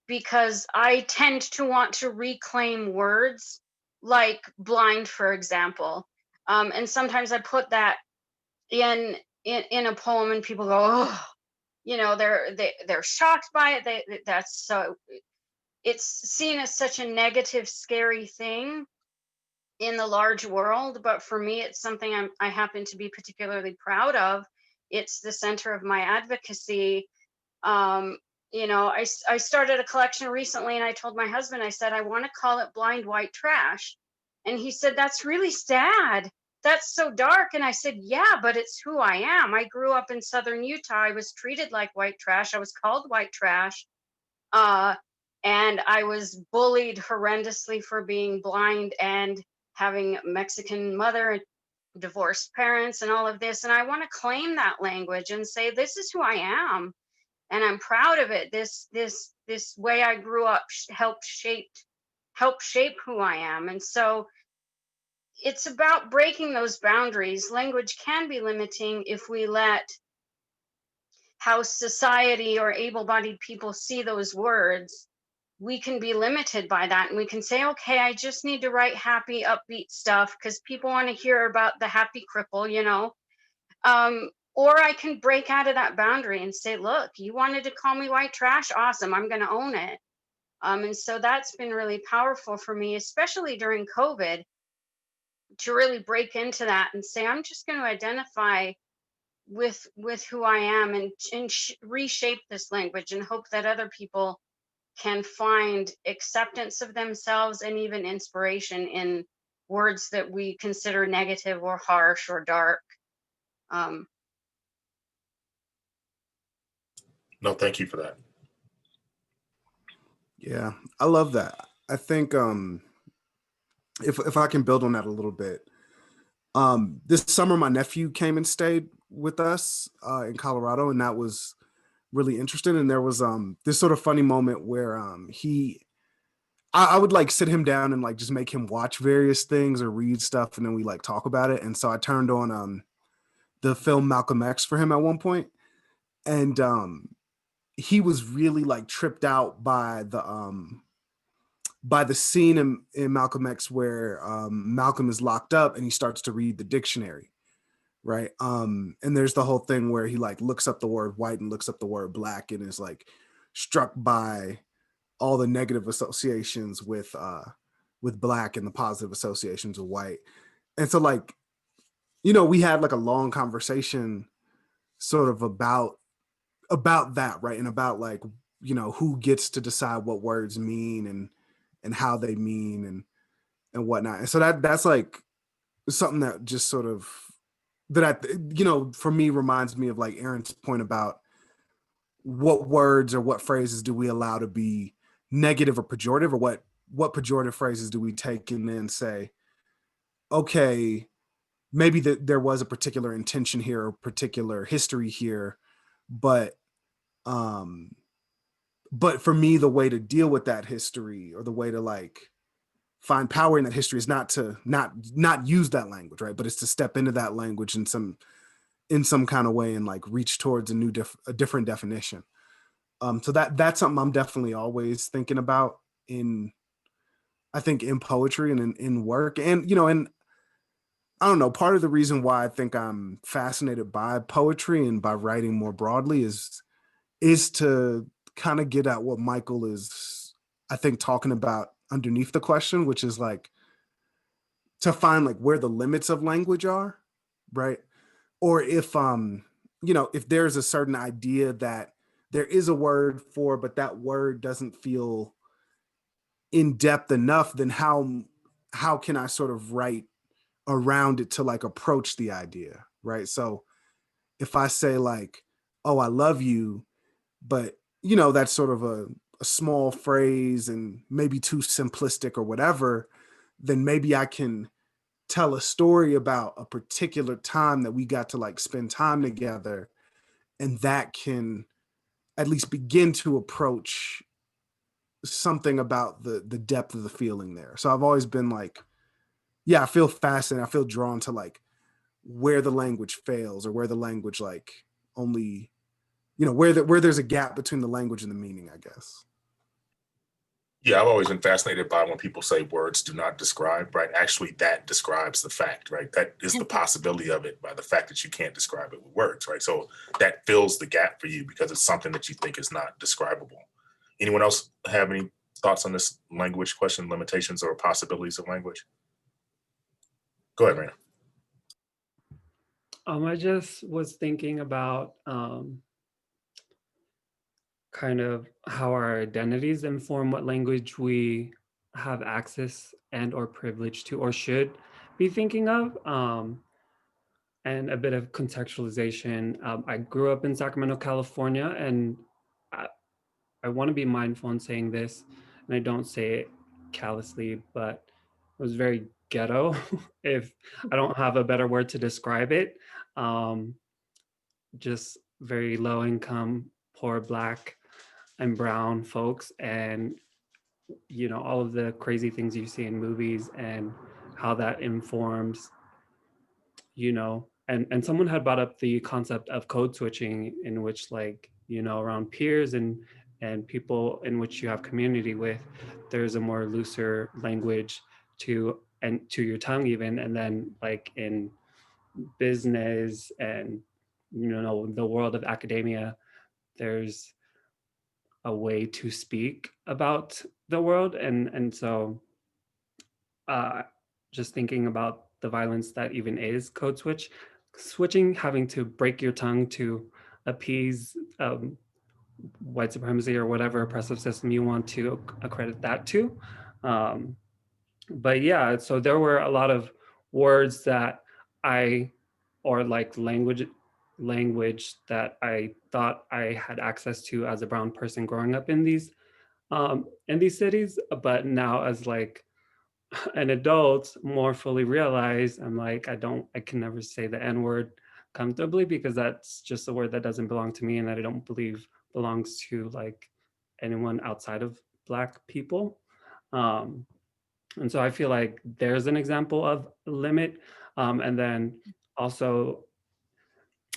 because I tend to want to reclaim words like blind, for example. And sometimes I put that in a poem, and people go, oh, you know, they're shocked by it. That's so, it's seen as such a negative, scary thing in the large world, but for me, it's something I happen to be particularly proud of. It's the center of my advocacy. You know, I started a collection recently, and I told my husband, I said, I want to call it Blind White Trash. And he said, that's really sad. That's so dark. And I said, yeah, but it's who I am. I grew up in Southern Utah. I was treated like white trash. I was called white trash. And I was bullied horrendously for being blind and having Mexican mother, divorced parents, and all of this. And I want to claim that language and say, this is who I am. And I'm proud of it. This way I grew up helped shape who I am. And so it's about breaking those boundaries. Language can be limiting if we let how society or able-bodied people see those words. We can be limited by that, and we can say, okay, I just need to write happy, upbeat stuff because people want to hear about the happy cripple, you know. Or I can break out of that boundary and say, look, you wanted to call me white trash? Awesome, I'm going to own it. And so that's been really powerful for me, especially during COVID, to really break into that and say, I'm just going to identify with who I am, and reshape this language, and hope that other people can find acceptance of themselves and even inspiration in words that we consider negative or harsh or dark. No, thank you for that. Yeah, I love that. I think if I can build on that a little bit, this summer my nephew came and stayed with us in Colorado, and that was really interesting. And there was this sort of funny moment where I would like sit him down and like just make him watch various things or read stuff, and then we like talk about it. And so I turned on the film Malcolm X for him at one point, and he was really like tripped out by the scene in Malcolm X where Malcolm is locked up and he starts to read the dictionary, right? And there's the whole thing where he like looks up the word white and looks up the word black and is like struck by all the negative associations with black and the positive associations with white. And so like, you know, we had like a long conversation sort of about that, right? And about like, you know, who gets to decide what words mean and how they mean and whatnot. And so that's like something that just sort of that I, you know, for me reminds me of like Aaron's point about what words or what phrases do we allow to be negative or pejorative, or what pejorative phrases do we take and then say, okay, maybe that there was a particular intention here or particular history here, but for me, the way to deal with that history or the way to like find power in that history is not to not use that language, right? But it's to step into that language in some kind of way and like reach towards a different definition. So that's something I'm definitely always thinking about I think in poetry and in work. And, you know, and I don't know, part of the reason why I think I'm fascinated by poetry and by writing more broadly is to kind of get at what Michael is, I think, talking about underneath the question, which is like, to find like where the limits of language are, right? Or if if there's a certain idea that there is a word for, but that word doesn't feel in depth enough, then how can I sort of write around it to like approach the idea, right? So if I say like, oh, I love you, but that's sort of a small phrase and maybe too simplistic or whatever, then maybe I can tell a story about a particular time that we got to like spend time together, and that can at least begin to approach something about the depth of the feeling there. So I've always been like, yeah, I feel fascinated, I feel drawn to like where the language fails, or where the language like only where there's a gap between the language and the meaning, I guess. Yeah, I've always been fascinated by when people say words do not describe, right? Actually, that describes the fact, right? That is the possibility of it by the fact that you can't describe it with words, right? So that fills the gap for you because it's something that you think is not describable. Anyone else have any thoughts on this language question, limitations or possibilities of language? Go ahead, Rayna. I just was thinking about kind of how our identities inform what language we have access and or privilege to, or should be thinking of. And a bit of contextualization. I grew up in Sacramento, California, and I want to be mindful in saying this, and I don't say it callously, but it was very ghetto, if I don't have a better word to describe it. Just very low income, poor Black and brown folks, and all of the crazy things you see in movies and how that informs, and someone had brought up the concept of code switching, in which like, around peers and people in which you have community with, there's a more looser language to your tongue even. And then like in business and the world of academia, there's a way to speak about the world. And so just thinking about the violence that even is code switching, having to break your tongue to appease white supremacy or whatever oppressive system you want to accredit that to. But yeah, so there were a lot of words that or like language that I thought I had access to as a brown person growing up in these cities, but now as like an adult, more fully realize, I'm like, I can never say the N word comfortably, because that's just a word that doesn't belong to me and that I don't believe belongs to like anyone outside of Black people. And so I feel like there's an example of a limit. And then also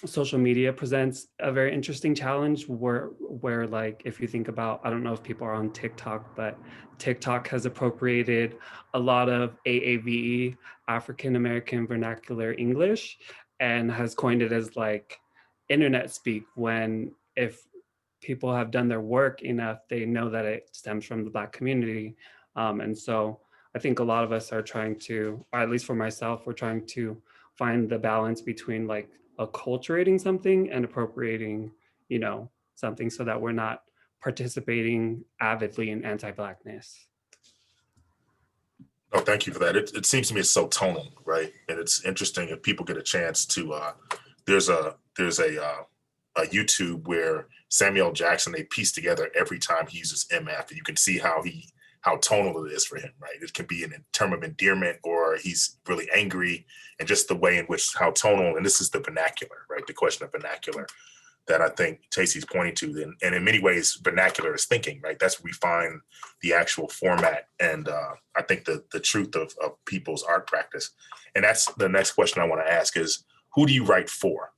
social media presents a very interesting challenge where like, if you think about, I don't know if people are on TikTok, but TikTok has appropriated a lot of AAVE, African American Vernacular English, and has coined it as like internet speak, when if people have done their work enough, they know that it stems from the Black community. And so I think a lot of us are trying to, or at least for myself, we're trying to find the balance between like acculturating something and appropriating, something, so that we're not participating avidly in anti-Blackness. Oh, thank you for that. It seems to me it's so tonal, right? And it's interesting if people get a chance to. There's a YouTube where Samuel Jackson, they piece together every time he uses MF, and you can see how tonal it is for him, right? It can be in term of endearment, or he's really angry, and just the way in which how tonal, and this is the vernacular, right? The question of vernacular that I think Tacey's pointing to. And in many ways, vernacular is thinking, right? That's where we find the actual format and I think the truth of people's art practice. And that's the next question I want to ask is, who do you write for?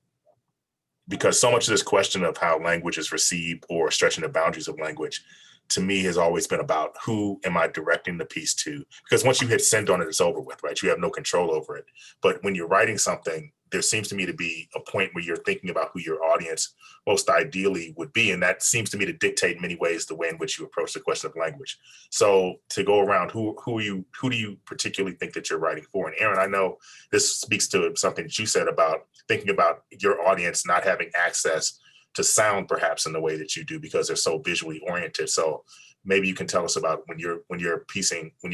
Because so much of this question of how language is received or stretching the boundaries of language, to me, has always been about who am I directing the piece to? Because once you hit send on it, it's over with, right? You have no control over it. But when you're writing something, there seems to me to be a point where you're thinking about who your audience most ideally would be. And that seems to me to dictate in many ways the way in which you approach the question of language. So to go around, who do you particularly think that you're writing for? And Aaron, I know this speaks to something that you said about thinking about your audience not having access to sound perhaps in the way that you do because they're so visually oriented. So maybe you can tell us about when you're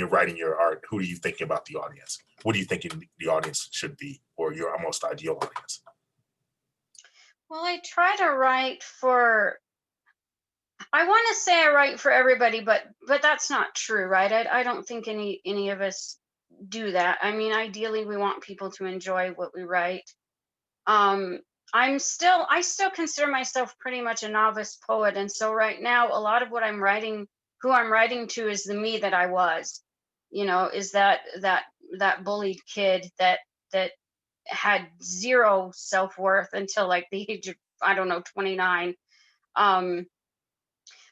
writing your art, who are you thinking about the audience? What are you thinking the audience should be, or your most ideal audience? Well, I try to write for, I want to say I write for everybody, but that's not true, right? I don't think any of us do that. I mean, ideally we want people to enjoy what we write. I still consider myself pretty much a novice poet. And so right now, a lot of what I'm writing, who I'm writing to is the me that I was, is that bullied kid that had zero self-worth until like the age of, I don't know, 29. But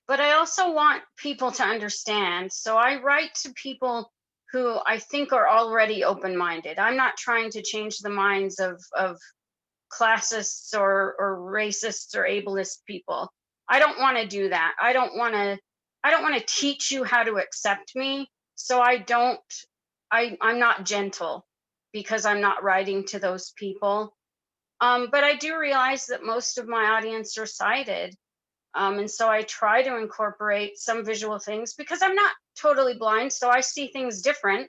I also want people to understand. So I write to people who I think are already open-minded. I'm not trying to change the minds of classists or racists or ableist people. I don't want to do that. I don't want to teach you how to accept me. So I'm not gentle because I'm not writing to those people. But I do realize that most of my audience are sighted. And so I try to incorporate some visual things because I'm not totally blind. So I see things different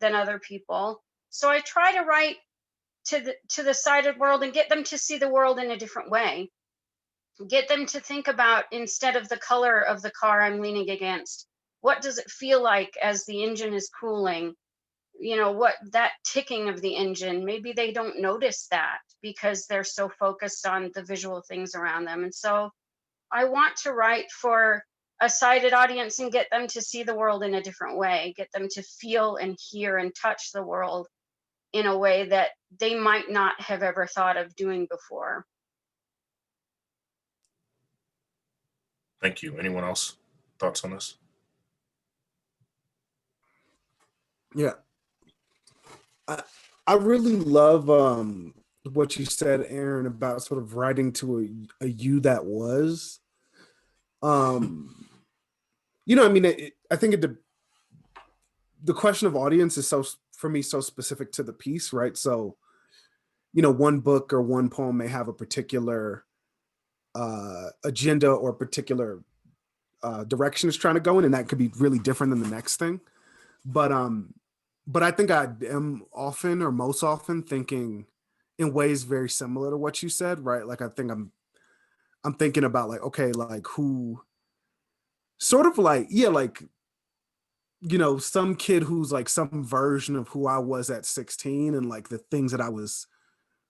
than other people. So I try to write to the sighted world and get them to see the world in a different way. Get them to think about, instead of the color of the car I'm leaning against, what does it feel like as the engine is cooling? What that ticking of the engine, maybe they don't notice that because they're so focused on the visual things around them. And so I want to write for a sighted audience and get them to see the world in a different way, get them to feel and hear and touch the world in a way that they might not have ever thought of doing before. Thank you. Anyone else? Thoughts on this? Yeah. I really love what you said, Aaron, about sort of writing to a you that was. I mean, I think the question of audience is for me so specific to the piece, right? So, one book or one poem may have a particular agenda or particular direction it's trying to go in, and that could be really different than the next thing. But I think I am often or most often thinking in ways very similar to what you said, right? Like I think I'm thinking about like, okay, like who sort of like, yeah, like, some kid who's like some version of who I was at 16 and like the things that I was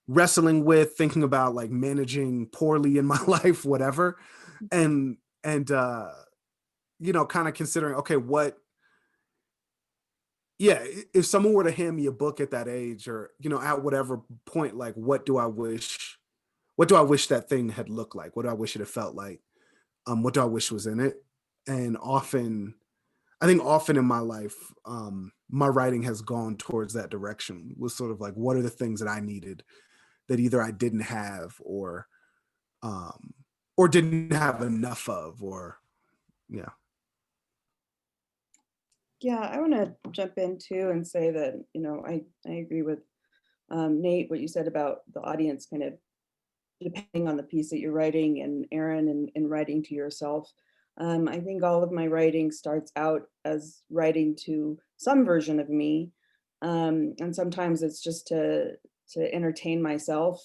wrestling with, thinking about like managing poorly in my life, whatever. And kind of considering, okay, if someone were to hand me a book at that age or, at whatever point, like, what do I wish that thing had looked like? What do I wish it had felt like? What do I wish was in it? And I think often in my life, my writing has gone towards that direction, was sort of like, what are the things that I needed that either I didn't have or didn't have enough of, or, yeah. Yeah, I want to jump in too and say that, I agree with Nate, what you said about the audience kind of depending on the piece that you're writing, and Aaron and writing to yourself. I think all of my writing starts out as writing to some version of me. And sometimes it's just to entertain myself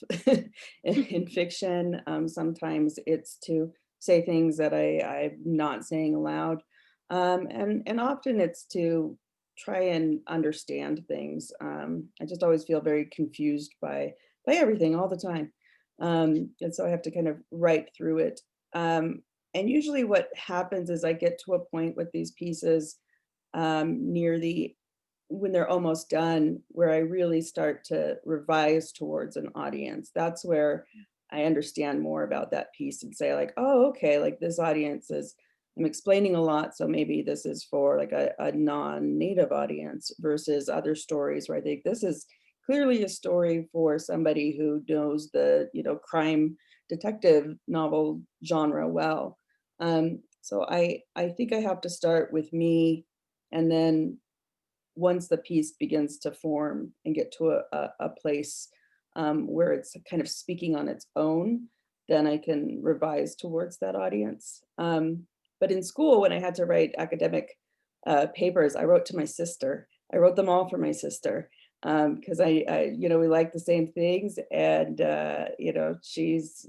in fiction. Sometimes it's to say things that I'm not saying aloud. And often it's to try and understand things. I just always feel very confused by everything all the time. And so I have to kind of write through it. And usually what happens is I get to a point with these pieces when they're almost done, where I really start to revise towards an audience. That's where I understand more about that piece and say like, oh, okay, like this audience I'm explaining a lot. So maybe this is for like a non-native audience versus other stories where I think this is clearly a story for somebody who knows the, crime detective novel genre well. So I think I have to start with me, and then once the piece begins to form and get to a place where it's kind of speaking on its own, then I can revise towards that audience. But in school, when I had to write academic papers, I wrote to my sister. I wrote them all for my sister because we like the same things, and she's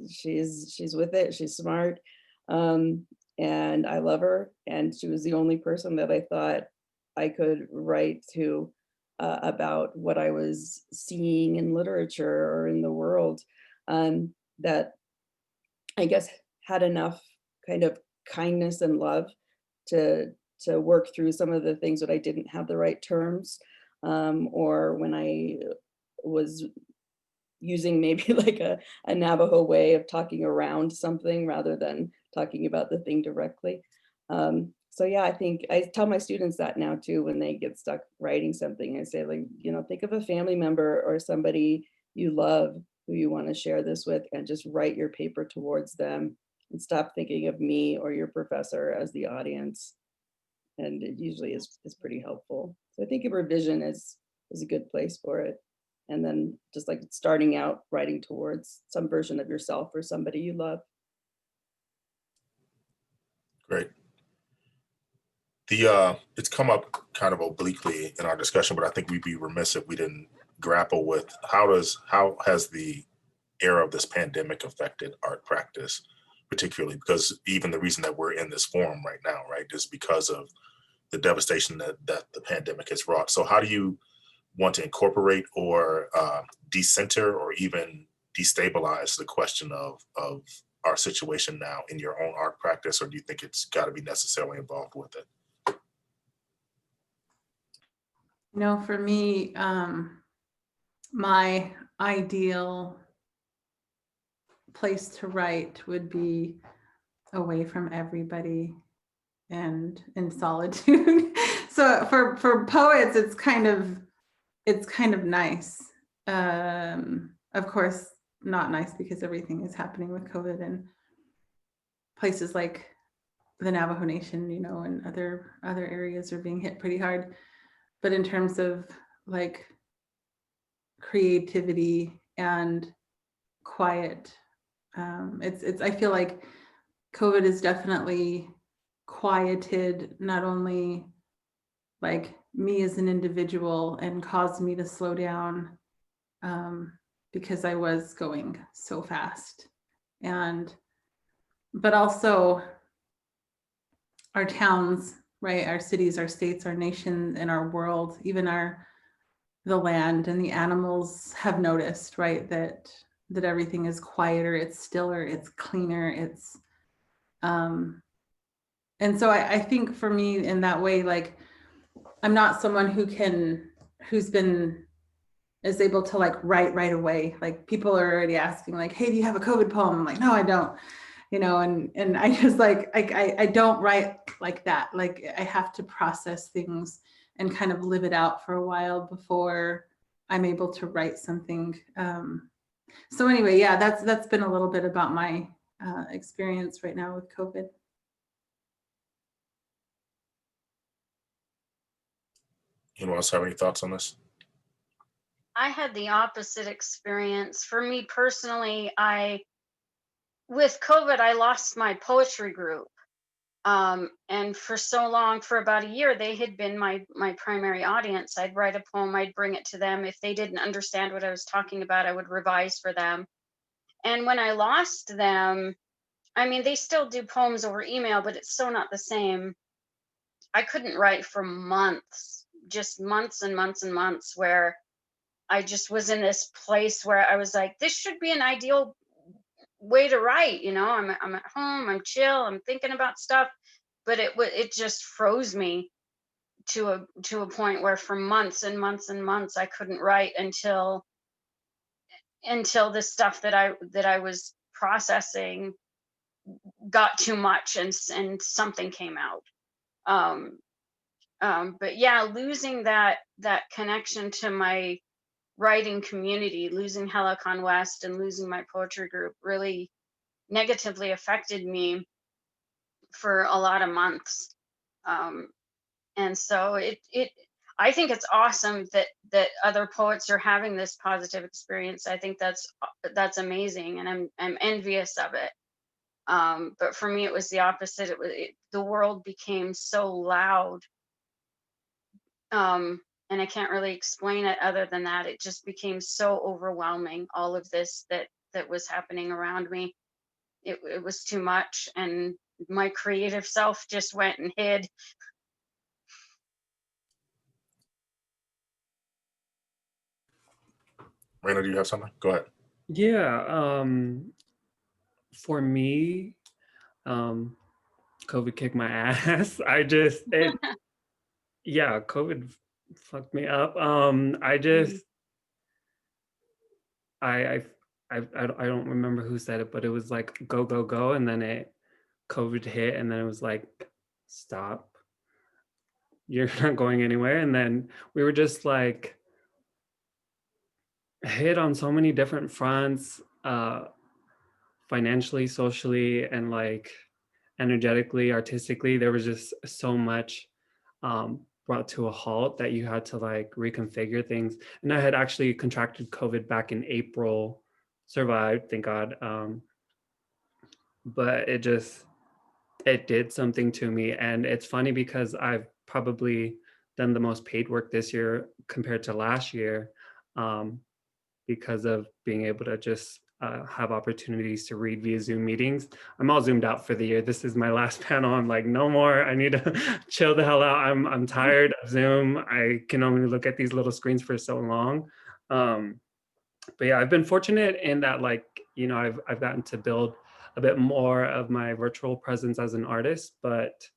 with it. She's smart, and I love her. And she was the only person that I thought I could write to about what I was seeing in literature or in the world, that I guess had enough kind of kindness and love to work through some of the things that I didn't have the right terms, or when I was using maybe like a Navajo way of talking around something rather than talking about the thing directly. So yeah, I think I tell my students that now too, when they get stuck writing something. I say, like, think of a family member or somebody you love who you want to share this with, and just write your paper towards them, and stop thinking of me or your professor as the audience. And it usually is pretty helpful. So I think a revision is a good place for it. And then just like starting out writing towards some version of yourself or somebody you love. Great. It's come up kind of obliquely in our discussion, but I think we'd be remiss if we didn't grapple with how has the era of this pandemic affected art practice, particularly because even the reason that we're in this forum right now, right, is because of the devastation that the pandemic has wrought. So how do you want to incorporate or decenter or even destabilize the question of our situation now in your own art practice, or do you think it's got to be necessarily involved with it? For me, my ideal place to write would be away from everybody and in solitude. So for poets, it's kind of nice. Of course, not nice because everything is happening with COVID, and places like the Navajo Nation, and other areas are being hit pretty hard. But in terms of like creativity and quiet, it's I feel like COVID has definitely quieted not only like me as an individual and caused me to slow down, because I was going so fast, but also our towns, right? Our cities, our states, our nation, and our world, even the land and the animals have noticed, right? That everything is quieter, it's stiller, it's cleaner, it's and so I think for me in that way, like I'm not someone is able to like write right away. Like people are already asking like, hey, do you have a COVID poem? I'm like, no, I don't. And I just like, I don't write like that. Like I have to process things and kind of live it out for a while before I'm able to write something. So anyway, yeah, that's been a little bit about my experience right now with COVID. Anyone else have any thoughts on this? I had the opposite experience. For me personally, with COVID, I lost my poetry group. And for so long, for about a year, they had been my primary audience. I'd write a poem, I'd bring it to them. If they didn't understand what I was talking about, I would revise for them. And when I lost them, I mean, they still do poems over email, but it's so not the same. I couldn't write for months, just months and months and months, where I just was in this place where I was like, this should be an ideal way to write. I'm at home, I'm chill, I'm thinking about stuff, but it just froze me to a point where for months and months and months I couldn't write until the stuff that I was processing got too much and something came out. But yeah, losing that connection to my writing community, losing Helicon West and losing my poetry group really negatively affected me for a lot of months. And so I think it's awesome that other poets are having this positive experience. I think that's amazing, and I'm envious of it. But for me, it was the opposite. The world became so loud, and I can't really explain it other than that. It just became so overwhelming. All of this that was happening around me, it was too much, and my creative self just went and hid. Rayna, do you have something? Go ahead. Yeah. For me, COVID kicked my ass. Yeah, COVID fucked me up. I don't remember who said it, but it was like go go go, and then COVID hit, and then it was like stop. You're not going anywhere, and then we were just like hit on so many different fronts, financially, socially, and like energetically, artistically. There was just so much brought to a halt that you had to like reconfigure things. And I had actually contracted COVID back in April, survived, thank God. But it did something to me. And it's funny because I've probably done the most paid work this year compared to last year, because of being able to just have opportunities to read via Zoom meetings. I'm all zoomed out for the year. This is my last panel. I'm like, no more. I need to chill the hell out. I'm tired of Zoom. I can only look at these little screens for so long. But yeah, I've been fortunate in that, like, you know, I've gotten to build a bit more of my virtual presence as an artist, but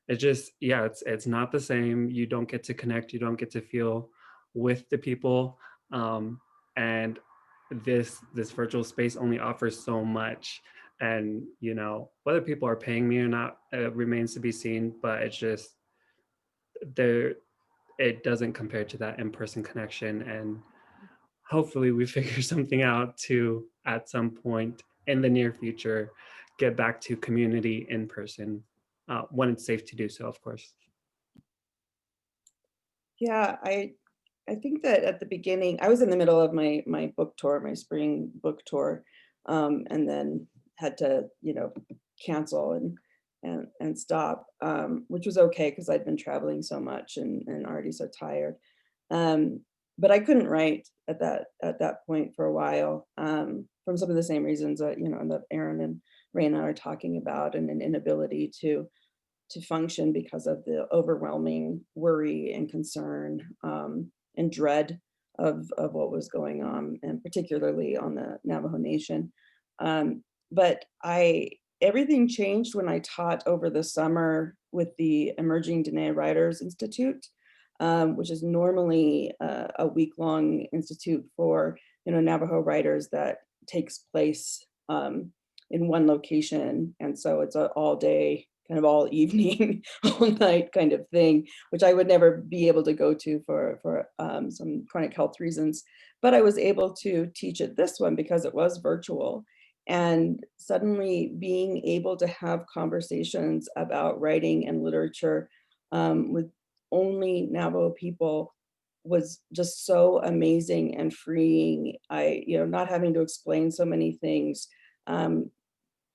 it just, yeah, it's not the same. You don't get to connect. You don't get to feel with the people. And this virtual space only offers so much. And, you know, whether people are paying me or not, remains to be seen, but it's just it doesn't compare to that in-person connection. And hopefully we figure something out to, at some point in the near future, get back to community in person, when it's safe to do so, of course. Yeah, I think that at the beginning, I was in the middle of my book tour, my spring book tour, and then had to, you know, cancel and stop, which was okay because I'd been traveling so much and already so tired. But I couldn't write at that point for a while, from some of the same reasons that, you know, that Aaron and Rayna are talking about, and an inability to function because of the overwhelming worry and concern, and dread of what was going on, and particularly on the Navajo Nation. But everything changed when I taught over the summer with the Emerging Dene Writers Institute, which is normally a week-long institute for, you know, Navajo writers that takes place in one location. And so it's an all day, kind of all evening, all night kind of thing, which I would never be able to go to for some chronic health reasons. But I was able to teach at this one because it was virtual. And suddenly being able to have conversations about writing and literature with only Navajo people was just so amazing and freeing. You know, not having to explain so many things,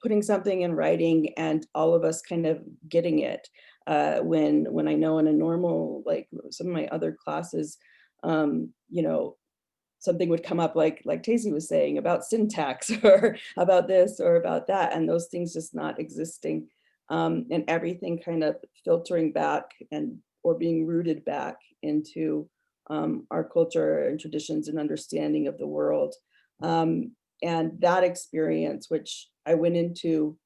putting something in writing and all of us kind of getting it, when I know in a normal, like some of my other classes, you know, something would come up like Tacy was saying about syntax or about this or about that, and those things just not existing, and everything kind of filtering back or being rooted back into our culture and traditions and understanding of the world. And that experience, which I went into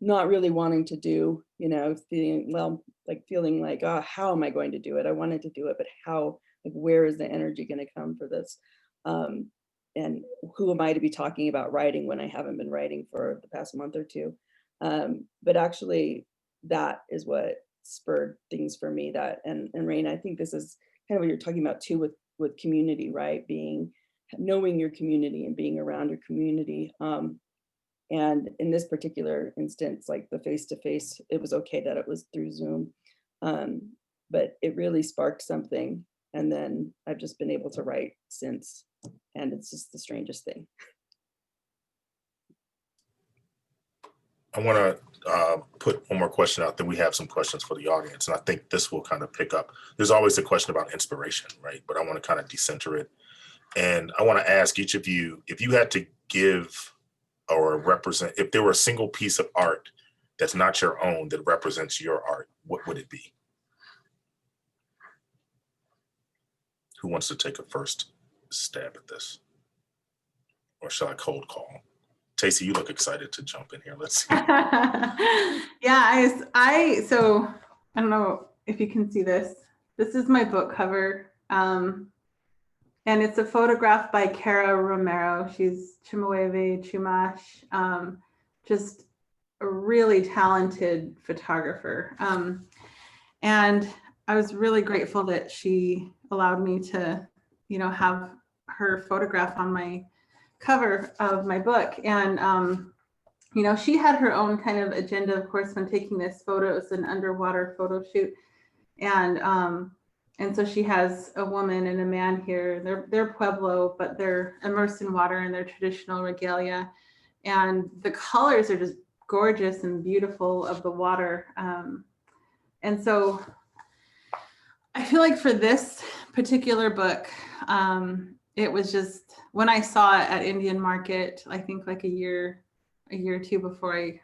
not really wanting to do, you know, feeling like, oh, how am I going to do it? I wanted to do it, but how, like, where is the energy going to come for this? And who am I to be talking about writing when I haven't been writing for the past month or two? But actually, that is what spurred things for me. And Rayna, I think this is kind of what you're talking about too, with with community, right? Knowing your community and being around your community. And in this particular instance, like the face-to-face, it was okay that it was through Zoom, but it really sparked something. And then I've just been able to write since, and it's just the strangest thing. I want to put one more question out. Then we have some questions for the audience, and I think this will kind of pick up. There's always a question about inspiration, right? But I want to kind of decenter it, and I want to ask each of you, if you had to give or represent, if there were a single piece of art that's not your own that represents your art, what would it be? Who wants to take a first stab at this? Or shall I cold call? Tacey, you look excited to jump in here. Let's see. Yeah, so I don't know if you can see this. This is my book cover. And it's a photograph by Cara Romero. She's Chemehuevi Chumash, just a really talented photographer. And I was really grateful that she allowed me to, have her photograph on my cover of my book. And, she had her own kind of agenda, of course, when taking this photo. It was an underwater photo shoot. And so she has a woman and a man here. They're Pueblo, but they're immersed in water in their traditional regalia. And the colors are just gorgeous and beautiful of the water. And so I feel like for this particular book, it was just, when I saw it at Indian Market, I think like a year or two before I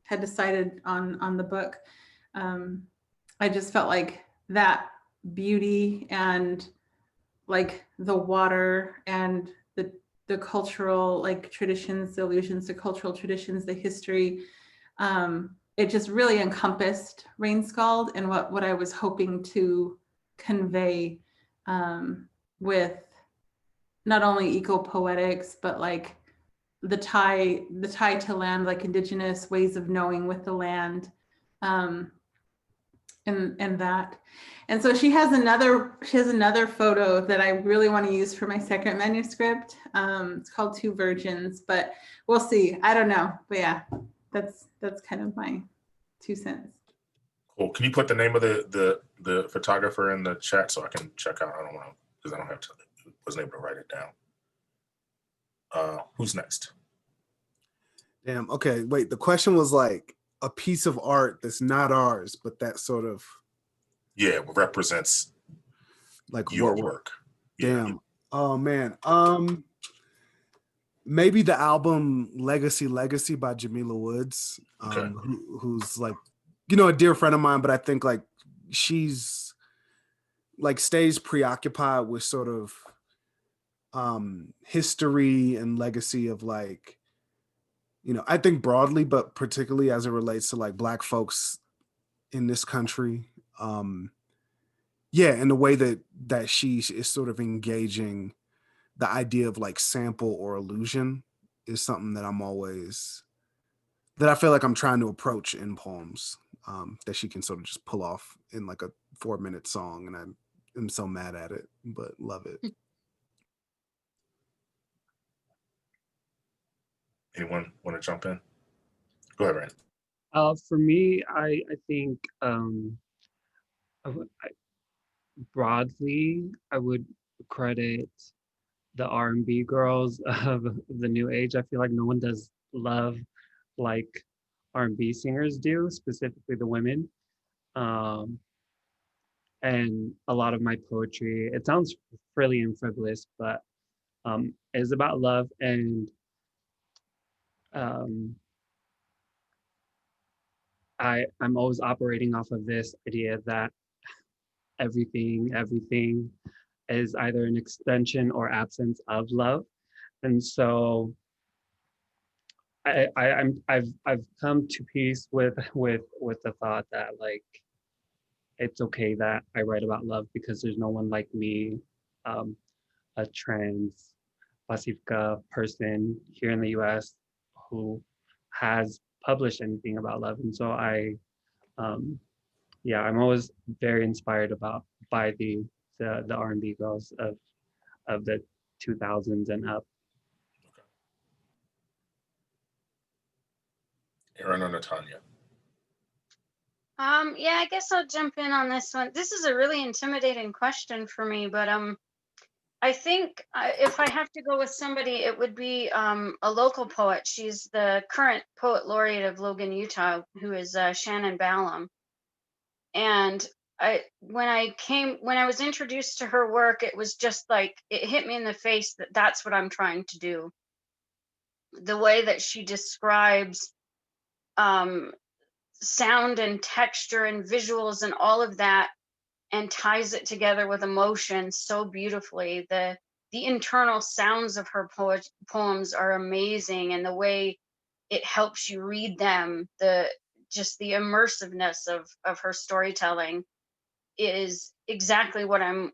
had decided on the book, I just felt like that beauty and like the water and the cultural like traditions, the allusions to cultural traditions, the history, it just really encompassed Rain Scald and what I was hoping to convey with not only eco-poetics, but like the tie to land, like indigenous ways of knowing with the land, and that. And so she has another photo that I really want to use for my second manuscript. It's called Two Virgins, but we'll see. I don't know, but yeah, that's kind of my 2 cents. Cool. Can you put the name of the photographer in the chat so I can check out? I don't know, because I don't have to, wasn't able to write it down. Who's next? Damn. Okay. Wait. The question was like a piece of art that's not ours, but that sort of represents like your work. Damn. Yeah. Oh man. Maybe the album Legacy by Jamila Woods, Okay. who's like, a dear friend of mine, but I think like she's like stays preoccupied with sort of history and legacy of like, I think broadly, but particularly as it relates to like Black folks in this country. And the way that she is sort of engaging the idea of like sample or illusion is something that that I feel like I'm trying to approach in poems, that she can sort of just pull off in like a 4-minute song. And I'm so mad at it, but love it. Anyone want to jump in? Go ahead, Rand. For me, I think broadly, I would credit the R&B girls of the new age. I feel like no one does love like R&B singers do, specifically the women. And a lot of my poetry, it sounds frilly and frivolous, but is about love. And I'm always operating off of this idea that everything is either an extension or absence of love. And so I've come to peace with the thought that like it's okay that I write about love because there's no one like me, a trans Pacifica person here in the US who has published anything about love. And so I'm always very inspired by the the R&B girls of the 2000s and up. Aaron or Natanya? Yeah, I guess I'll jump in on this one. This is a really intimidating question for me, but I think if I have to go with somebody, it would be a local poet. She's the current poet laureate of Logan, Utah, who is Shannon Balam. And when I was introduced to her work, it was just like, it hit me in the face that that's what I'm trying to do. The way that she describes sound and texture and visuals and all of that, and ties it together with emotion so beautifully. The internal sounds of her poems are amazing, and the way it helps you read them, just the immersiveness of her storytelling is exactly what I'm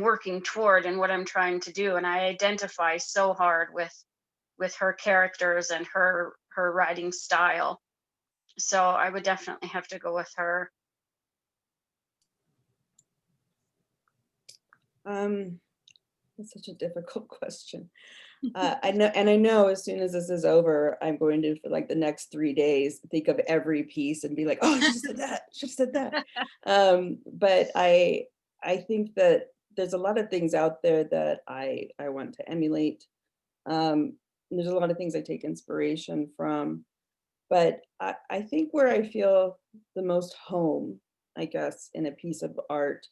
working toward and what I'm trying to do. And I identify so hard with her characters and her writing style. So I would definitely have to go with her. That's such a difficult question. I know as soon as this is over, I'm going to, for like the next 3 days, think of every piece and be like, oh, I should have said that, should have said that. But I think that there's a lot of things out there that I want to emulate. There's a lot of things I take inspiration from, but I think where I feel the most home, I guess, in a piece of art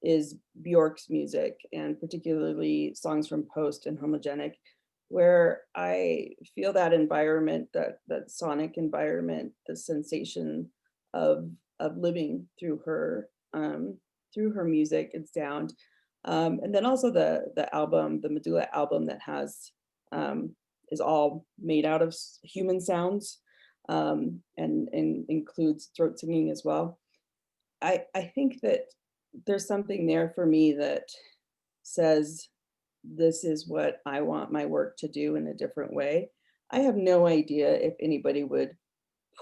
is Bjork's music, and particularly songs from Post and Homogenic, where I feel that environment, that sonic environment, the sensation of living through her music and sound. And then also the album, the Medulla album that has is all made out of human sounds, and includes throat singing as well. I think that there's something there for me that says, this is what I want my work to do in a different way. I have no idea if anybody would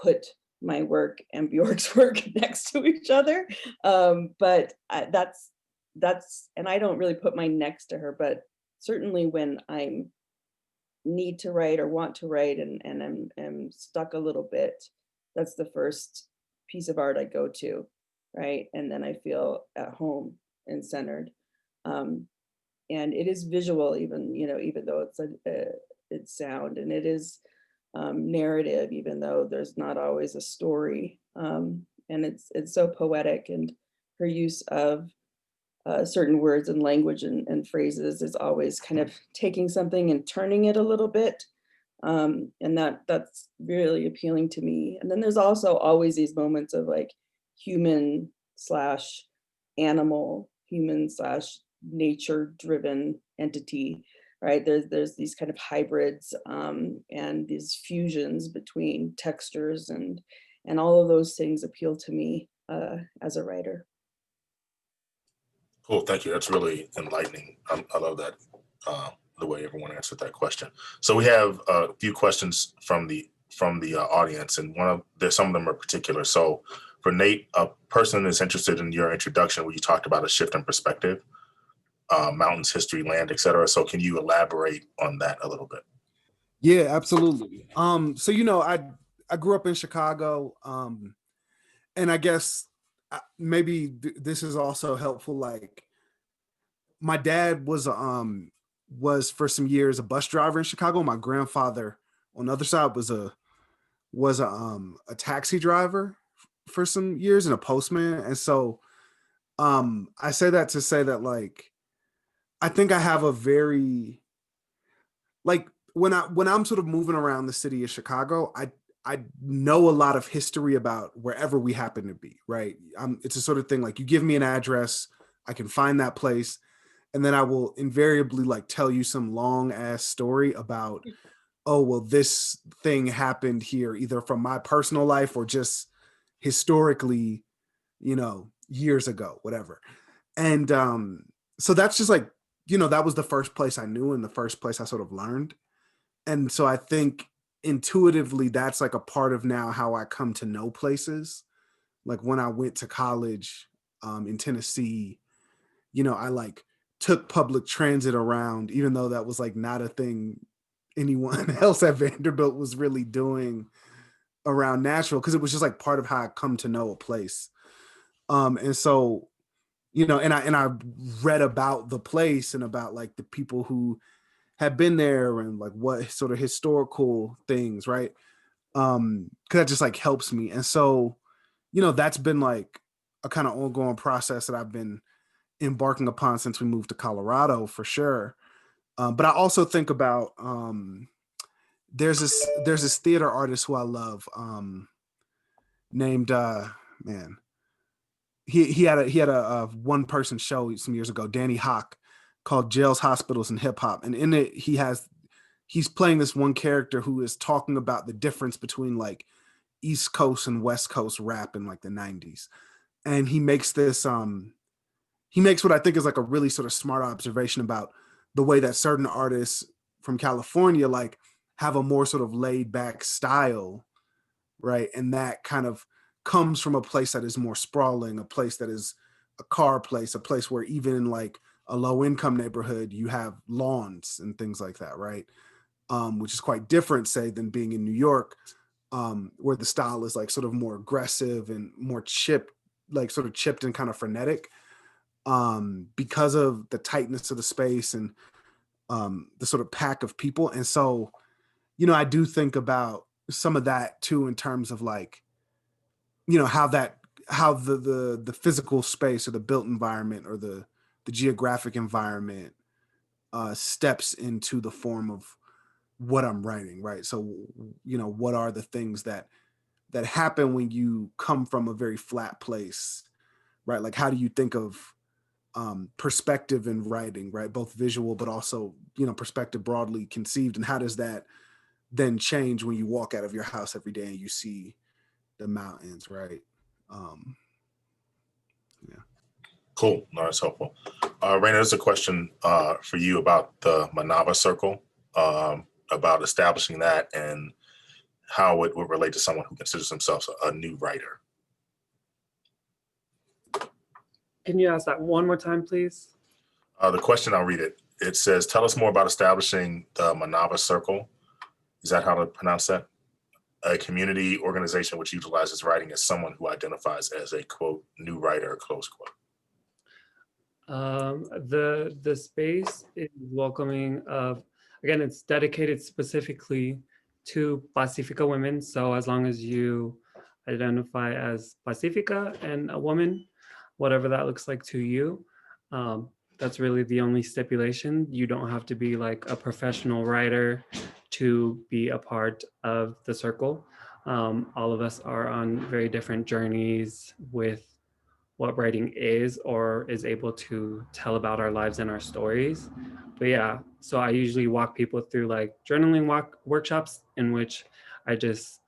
put my work and Bjork's work next to each other. But that's, and I don't really put mine next to her, but certainly when I need to write or want to write and I'm stuck a little bit, that's the first piece of art I go to, right? And then I feel at home and centered. And it is visual, even though it's sound, and it is narrative, even though there's not always a story. And it's so poetic, and her use of certain words and language and phrases is always kind of taking something and turning it a little bit. And that's really appealing to me. And then there's also always these moments of like human / animal, human / nature driven entity, right? There's these kind of hybrids and these fusions between textures, and all of those things appeal to me as a writer. Cool, thank you. That's really enlightening. I love that, the way everyone answered that question. So we have a few questions from the audience, and some of them are particular. So for Nate, a person is interested in your introduction where you talked about a shift in perspective, mountains, history, land, etc. So can you elaborate on that a little bit? Yeah, absolutely. So I grew up in Chicago, and I guess maybe this is also helpful. Like, my dad was for some years a bus driver in Chicago. My grandfather on the other side was a taxi driver for some years and a postman. And so I say that to say that, like, I think I have a very, like, when I'm sort of moving around the city of Chicago, I know a lot of history about wherever we happen to be, right? It's a sort of thing, like, you give me an address, I can find that place, and then I will invariably like tell you some long ass story about, oh, well, this thing happened here, either from my personal life or just historically, years ago, whatever. And so that's just like, that was the first place I knew and the first place I sort of learned. And so I think intuitively that's like a part of now how I come to know places. Like when I went to college in Tennessee, I like took public transit around, even though that was like not a thing anyone else at Vanderbilt was really doing around Nashville, because it was just like part of how I come to know a place. And so, and I read about the place and about like the people who had been there and like what sort of historical things, right? Because that just like helps me. And so, that's been like a kind of ongoing process that I've been embarking upon since we moved to Colorado, for sure. But I also think about there's this theater artist who I love, named man. He had a one person show some years ago, Danny Hawk, called Jails, Hospitals, and Hip Hop. And in it, he's playing this one character who is talking about the difference between like East Coast and West Coast rap in like the 90s. And he makes what I think is like a really sort of smart observation about the way that certain artists from California like have a more sort of laid back style, right? And that kind of comes from a place that is more sprawling, a place that is a car place, a place where even in like a low income neighborhood, you have lawns and things like that, right? Which is quite different, say, than being in New York, where the style is like sort of more aggressive and more chipped, like sort of chipped and kind of frenetic, because of the tightness of the space and the sort of pack of people. And so, I do think about some of that too, in terms of like, how the physical space or the built environment or the geographic environment steps into the form of what I'm writing, right? So, what are the things that happen when you come from a very flat place, right? Like, how do you think of perspective in writing, right? Both visual, but also, perspective broadly conceived. And how does that then change when you walk out of your house every day and you see the mountains, right? Yeah. Cool. No, that's helpful. Rayna, there's a question for you about the Manava Circle, about establishing that and how it would relate to someone who considers themselves a new writer. Can you ask that one more time, please? The question, I'll read it. It says, tell us more about establishing the Manava Circle. Is that how to pronounce that? A community organization which utilizes writing as someone who identifies as a, quote, new writer, close quote. The space is welcoming of, again, it's dedicated specifically to Pacifica women. So as long as you identify as Pacifica and a woman, whatever that looks like to you, that's really the only stipulation. You don't have to be like a professional writer to be a part of the circle. All of us are on very different journeys with what writing is or is able to tell about our lives and our stories. But yeah, so I usually walk people through like journaling workshops in which I just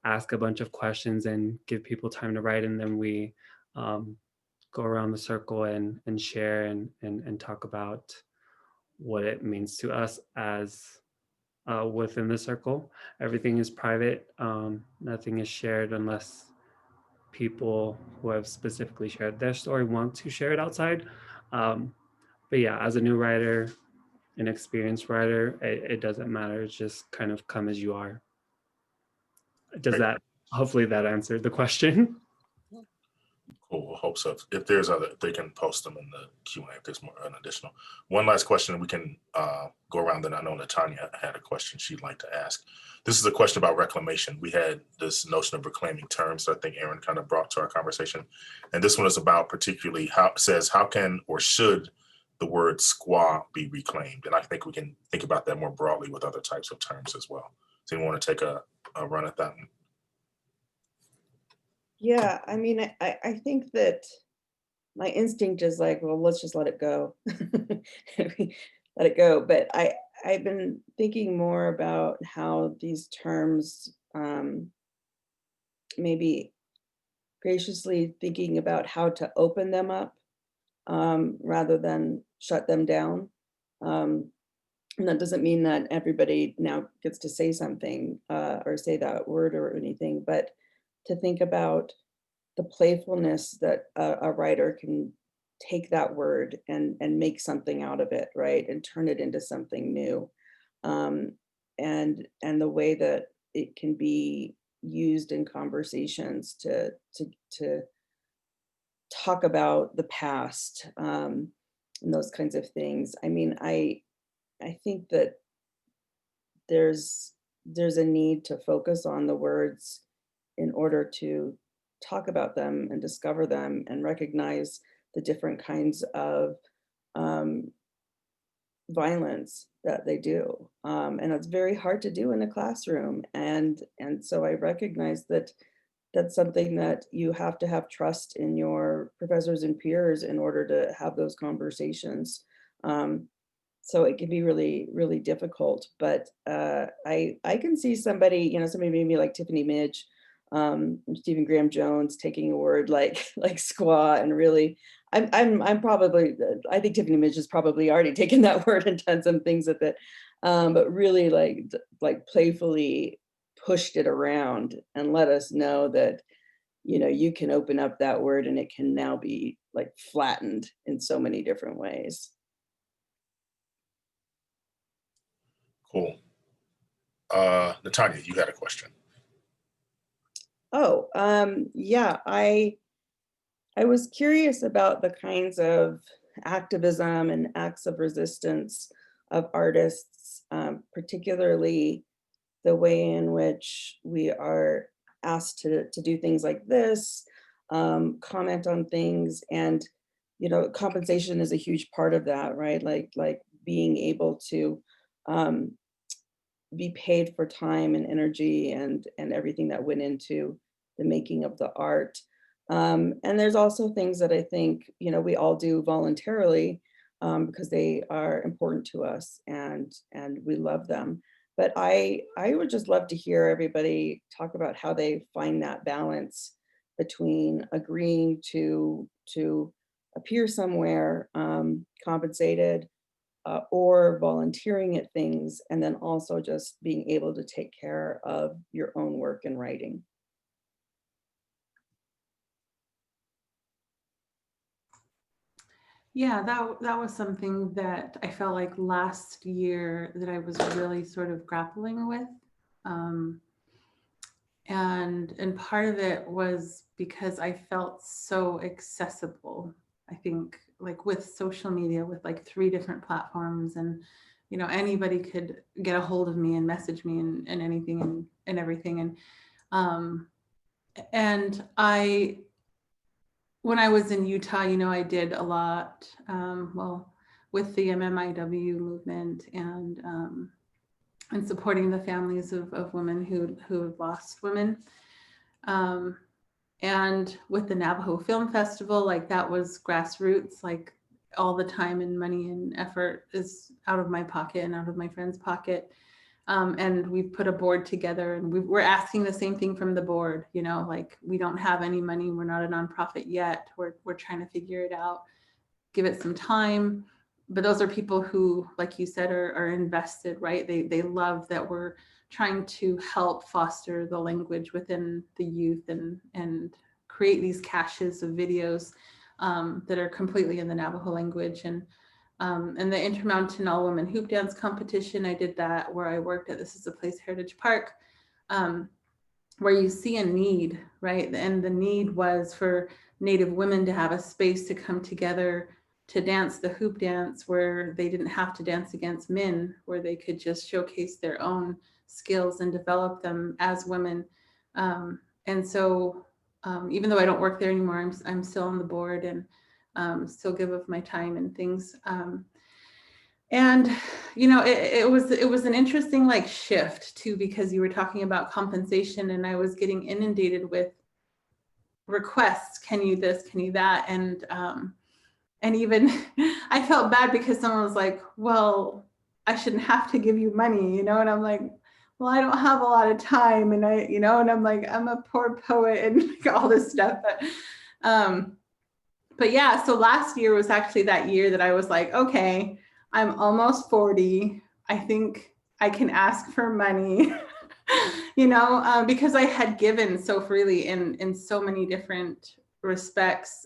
ask a bunch of questions and give people time to write, and then we go around the circle and share and talk about what it means to us as within the circle. Everything is private. Nothing is shared unless people who have specifically shared their story want to share it outside. But yeah, as a new writer, an experienced writer, it doesn't matter. It's just kind of come as you are. Does that, hopefully that answered the question. Cool, I hope so. If there's other, they can post them in the Q&A if there's more, an additional. One last question, we can go around, and I know Natanya had a question she'd like to ask. This is a question about reclamation. We had this notion of reclaiming terms that I think Aaron kind of brought to our conversation. And this one is about particularly how it says, how can or should the word squaw be reclaimed? And I think we can think about that more broadly with other types of terms as well. Does anyone want to take a run at that one? Yeah, I mean, I think that my instinct is like, well, let's just let it go. Let it go. But I've been thinking more about how these terms, maybe graciously thinking about how to open them up rather than shut them down. And that doesn't mean that everybody now gets to say something or say that word or anything, but to think about the playfulness that a writer can take that word and make something out of it, right? And turn it into something new. And the way that it can be used in conversations to talk about the past, and those kinds of things. I mean, I think that there's a need to focus on the words in order to talk about them and discover them and recognize the different kinds of violence that they do. And it's very hard to do in a classroom. And so I recognize that that's something that you have to have trust in your professors and peers in order to have those conversations. So it can be really, really difficult. But I can see somebody, you know, somebody maybe like Tiffany Midge, Stephen Graham Jones taking a word like squaw and really, I'm probably, I think Tiffany Midge has probably already taken that word and done some things with it, but really like playfully pushed it around and let us know that, you know, you can open up that word and it can now be like flattened in so many different ways. Cool. Natanya, you had a question. Oh, yeah, I was curious about the kinds of activism and acts of resistance of artists, particularly the way in which we are asked to do things like this, comment on things, and, you know, compensation is a huge part of that, right? Like being able to be paid for time and energy and everything that went into the making of the art. And there's also things that I think, you know, we all do voluntarily because they are important to us and we love them. But I would just love to hear everybody talk about how they find that balance between agreeing to appear somewhere compensated, or volunteering at things, and then also just being able to take care of your own work and writing. Yeah, that was something that I felt like last year that I was really sort of grappling with. And part of it was because I felt so accessible. I think like with social media, with like 3 different platforms, and you know, anybody could get a hold of me and message me and anything and everything. And when I was in Utah, you know, I did a lot, well, with the MMIW movement and supporting the families of women who have lost women. And with the Navajo Film Festival, like that was grassroots, like all the time and money and effort is out of my pocket and out of my friend's pocket. And we've put a board together and we're asking the same thing from the board, you know, like we don't have any money. We're not a nonprofit yet. We're trying to figure it out, give it some time. But those are people who, like you said, are invested, right? They love that we're trying to help foster the language within the youth and create these caches of videos that are completely in the Navajo language. And the Intermountain All Women Hoop Dance Competition, I did that where I worked at This Is a Place Heritage Park, where you see a need, right? And the need was for Native women to have a space to come together to dance the hoop dance where they didn't have to dance against men, where they could just showcase their own skills and develop them as women. And so even though I don't work there anymore, I'm still on the board and still give of my time and things. And, you know, it was an interesting like shift too, because you were talking about compensation and I was getting inundated with requests. Can you this, can you that? And even I felt bad because someone was like, well, I shouldn't have to give you money, you know? And I'm like, well, I don't have a lot of time. And and I'm like, I'm a poor poet and like all this stuff. But yeah, so last year was actually that year that I was like, okay, I'm almost 40. I think I can ask for money, because I had given so freely in so many different respects,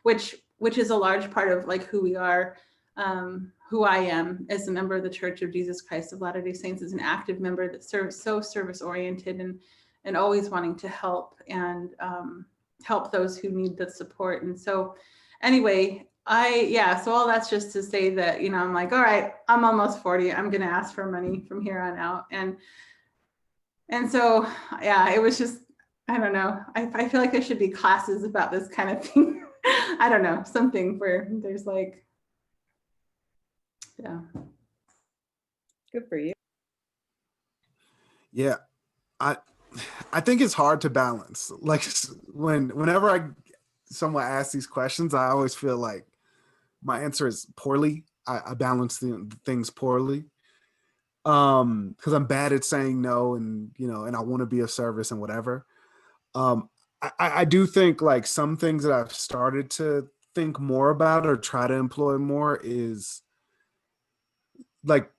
which which is a large part of like who we are, who I am as a member of the Church of Jesus Christ of Latter-day Saints, as an active member that serves so service oriented and always wanting to help and help those who need the support. And so anyway, so all that's just to say that, you know, I'm like, all right, I'm almost 40. I'm going to ask for money from here on out. And so, yeah, it was just, I don't know. I feel like there should be classes about this kind of thing. I don't know, something where there's like, yeah. Good for you. Yeah, I think it's hard to balance. Like whenever someone asks these questions, I always feel like my answer is poorly. I balance the things poorly. Because I'm bad at saying no, and you know, and I want to be of service and whatever. I do think like some things that I've started to think more about or try to employ more is like,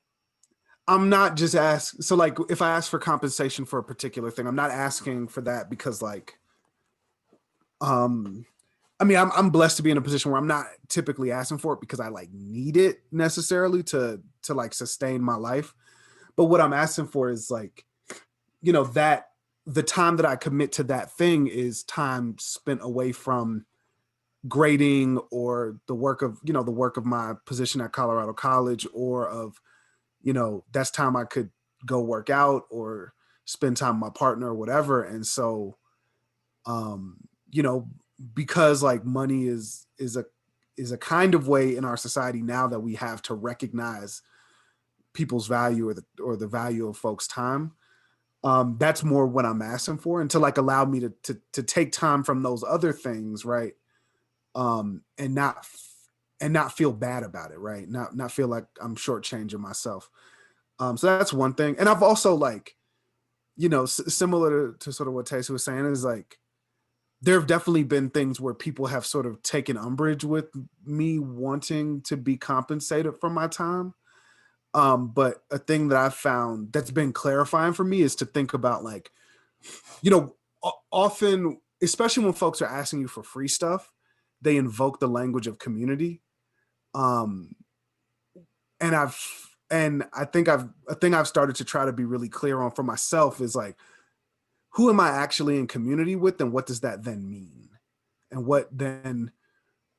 I'm not just so like if I ask for compensation for a particular thing, I'm not asking for that because like, I mean, I'm blessed to be in a position where I'm not typically asking for it because I like need it necessarily to like sustain my life. But what I'm asking for is like, you know, that the time that I commit to that thing is time spent away from grading or the work of, you know, the work of my position at Colorado College, or of, you know, that's time I could go work out or spend time with my partner or whatever. And so, you know, because like money is a kind of way in our society now that we have to recognize people's value or the value of folks' time. That's more what I'm asking for, and to like allow me to take time from those other things, right? And not feel bad about it, right? Not feel like I'm shortchanging myself. So that's one thing. And I've also like, you know, similar to sort of what Tayce was saying, is like, there have definitely been things where people have sort of taken umbrage with me wanting to be compensated for my time. But a thing that I've found that's been clarifying for me is to think about like, you know, often, especially when folks are asking you for free stuff, they invoke the language of community. And I think a thing I've started to try to be really clear on for myself is like, who am I actually in community with, and what does that then mean? And what then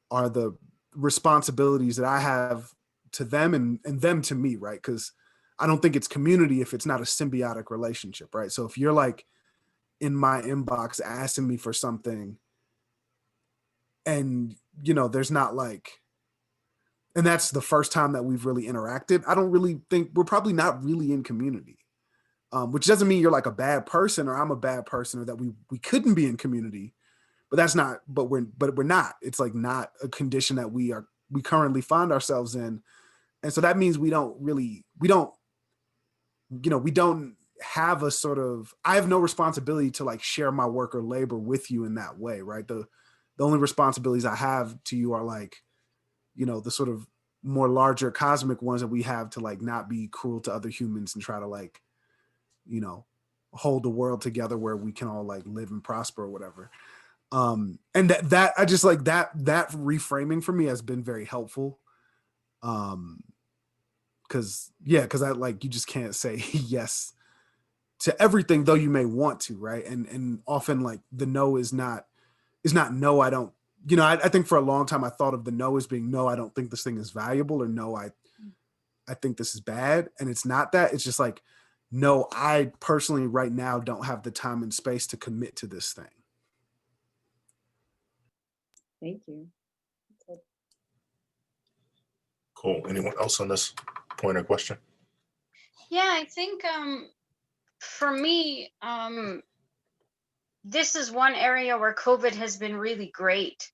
are the responsibilities that I have to them and them to me, right? Because I don't think it's community if it's not a symbiotic relationship, right? So if you're like in my inbox asking me for something, and you know, there's not like, and that's the first time that we've really interacted, I don't really think we're probably not really in community. Which doesn't mean you're like a bad person or I'm a bad person or that we couldn't be in community, but that's not, but we're not. It's like not a condition that we currently find ourselves in. And so that means we don't have a sort of, I have no responsibility to like share my work or labor with you in that way, right? The only responsibilities I have to you are like, you know, the sort of more larger cosmic ones that we have to like not be cruel to other humans and try to like, you know, hold the world together where we can all like live and prosper or whatever. And that I just like that reframing for me has been very helpful. Cause I like, you just can't say yes to everything, though you may want to, right? And often like the no is not no, I don't, you know, I think for a long time I thought of the no as being no, I don't think this thing is valuable, or no, I think this is bad. And it's not that. It's just like, no, I personally right now don't have the time and space to commit to this thing. Thank you. Cool. Anyone else on this point or question? Yeah, I think for me, this is one area where COVID has been really great,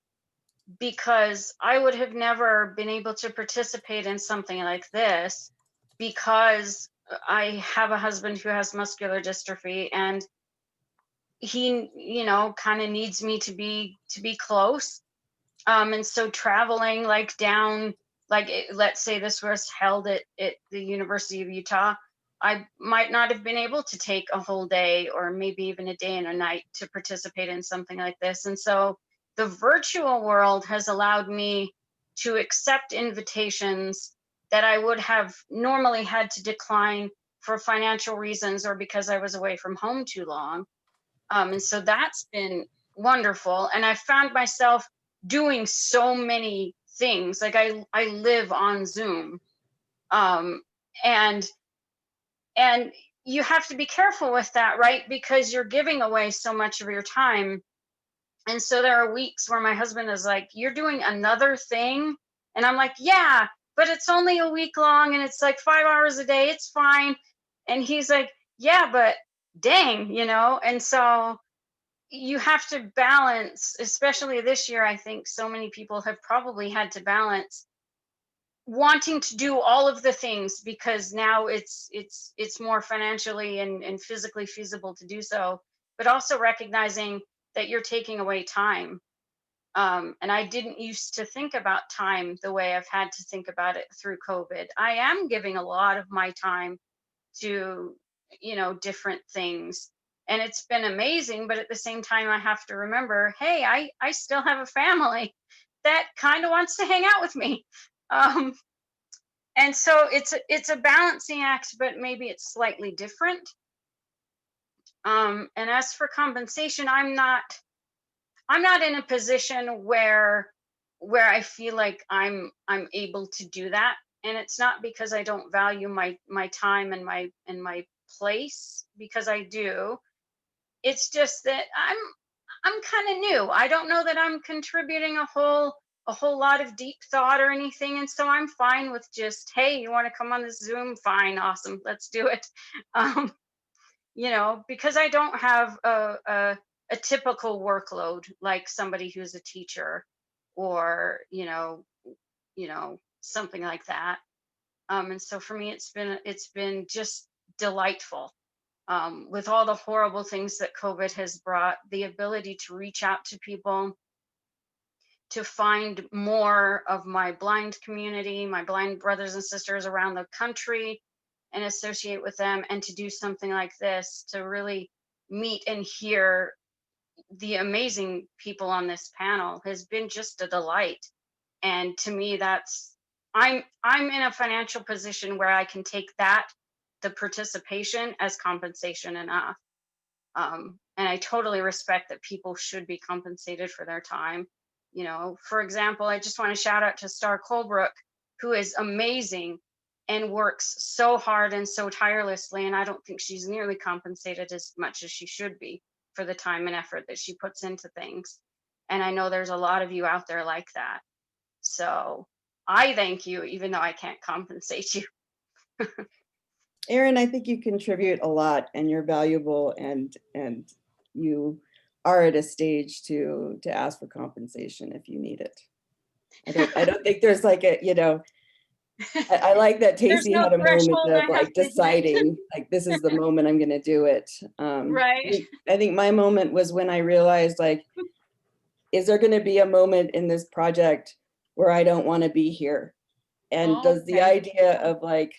because I would have never been able to participate in something like this, because I have a husband who has muscular dystrophy, and he, you know, kind of needs me to be close. And so traveling like down, like let's say this was held at the University of Utah, I might not have been able to take a whole day or maybe even a day and a night to participate in something like this. And so the virtual world has allowed me to accept invitations that I would have normally had to decline for financial reasons or because I was away from home too long. And so that's been wonderful. And I found myself doing so many things. Like I live on Zoom. And you have to be careful with that, right? Because you're giving away so much of your time. And so there are weeks where my husband is like, you're doing another thing. And I'm like, yeah, but it's only a week long and it's like 5 hours a day. It's fine. And he's like, yeah, but dang, you know? And so you have to balance, especially this year. I think so many people have probably had to balance wanting to do all of the things because now it's more financially and physically feasible to do so, but also recognizing that you're taking away time. And I didn't used to think about time the way I've had to think about it through COVID. I am giving a lot of my time to, different things. And it's been amazing, but at the same time, I have to remember, hey, I still have a family that kind of wants to hang out with me. And so it's a balancing act, but maybe it's slightly different. And as for compensation, I'm not in a position where I feel like I'm able to do that. And it's not because I don't value my time and my place, because I do. It's just that I'm kind of new. I don't know that I'm contributing a whole lot of deep thought or anything. And so I'm fine with just, hey, you want to come on this Zoom? Fine, awesome, let's do it. Because I don't have a typical workload like somebody who's a teacher or, something like that. And so for me, it's been just delightful. With all the horrible things that COVID has brought, the ability to reach out to people, to find more of my blind community, my blind brothers and sisters around the country, and associate with them, and to do something like this, to really meet and hear the amazing people on this panel has been just a delight. And to me, I'm in a financial position where I can take the participation as compensation enough. And I totally respect that people should be compensated for their time. For example, I just want to shout out to Star Colebrook, who is amazing and works so hard and so tirelessly. And I don't think she's nearly compensated as much as she should be for the time and effort that she puts into things. And I know there's a lot of you out there like that. So I thank you, even though I can't compensate you. Erin, I think you contribute a lot and you're valuable, and you are at a stage to ask for compensation if you need it. I don't think there's like I like that Tacey no had a moment threshold I of have like to hit. deciding like this is the moment I'm going to do it. Right. I think my moment was when I realized, like, is there going to be a moment in this project where I don't want to be here? And does the idea of like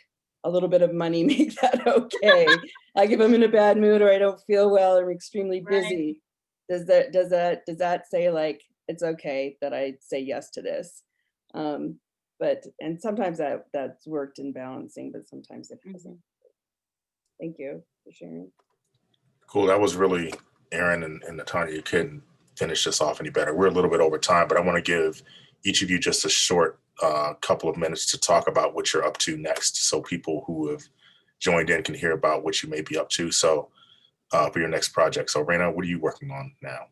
a little bit of money make that okay? Like if I'm in a bad mood or I don't feel well or I'm extremely busy, does that say like it's okay that I say yes to this? And sometimes that's worked in balancing, but sometimes it hasn't. Thank you for sharing. Cool. That was really, Erin and Natanya, you couldn't finish this off any better. We're a little bit over time, but I want to give each of you just a short couple of minutes to talk about what you're up to next, so people who have joined in can hear about what you may be up to. So for your next project. So Rayna, what are you working on now?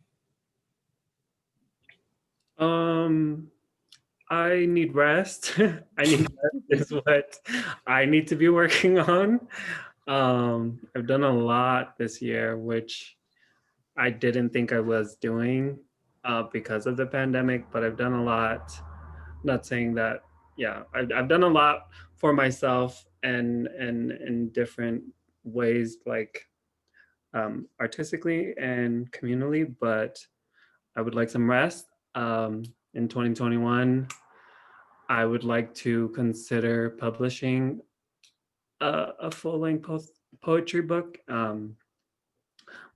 I need rest. I need rest is what I need to be working on. I've done a lot this year, which I didn't think I was doing because of the pandemic, but I've done a lot. Not saying that, yeah, I've done a lot for myself and in different ways, like artistically and communally, but I would like some rest. In 2021, I would like to consider publishing a full-length poetry book.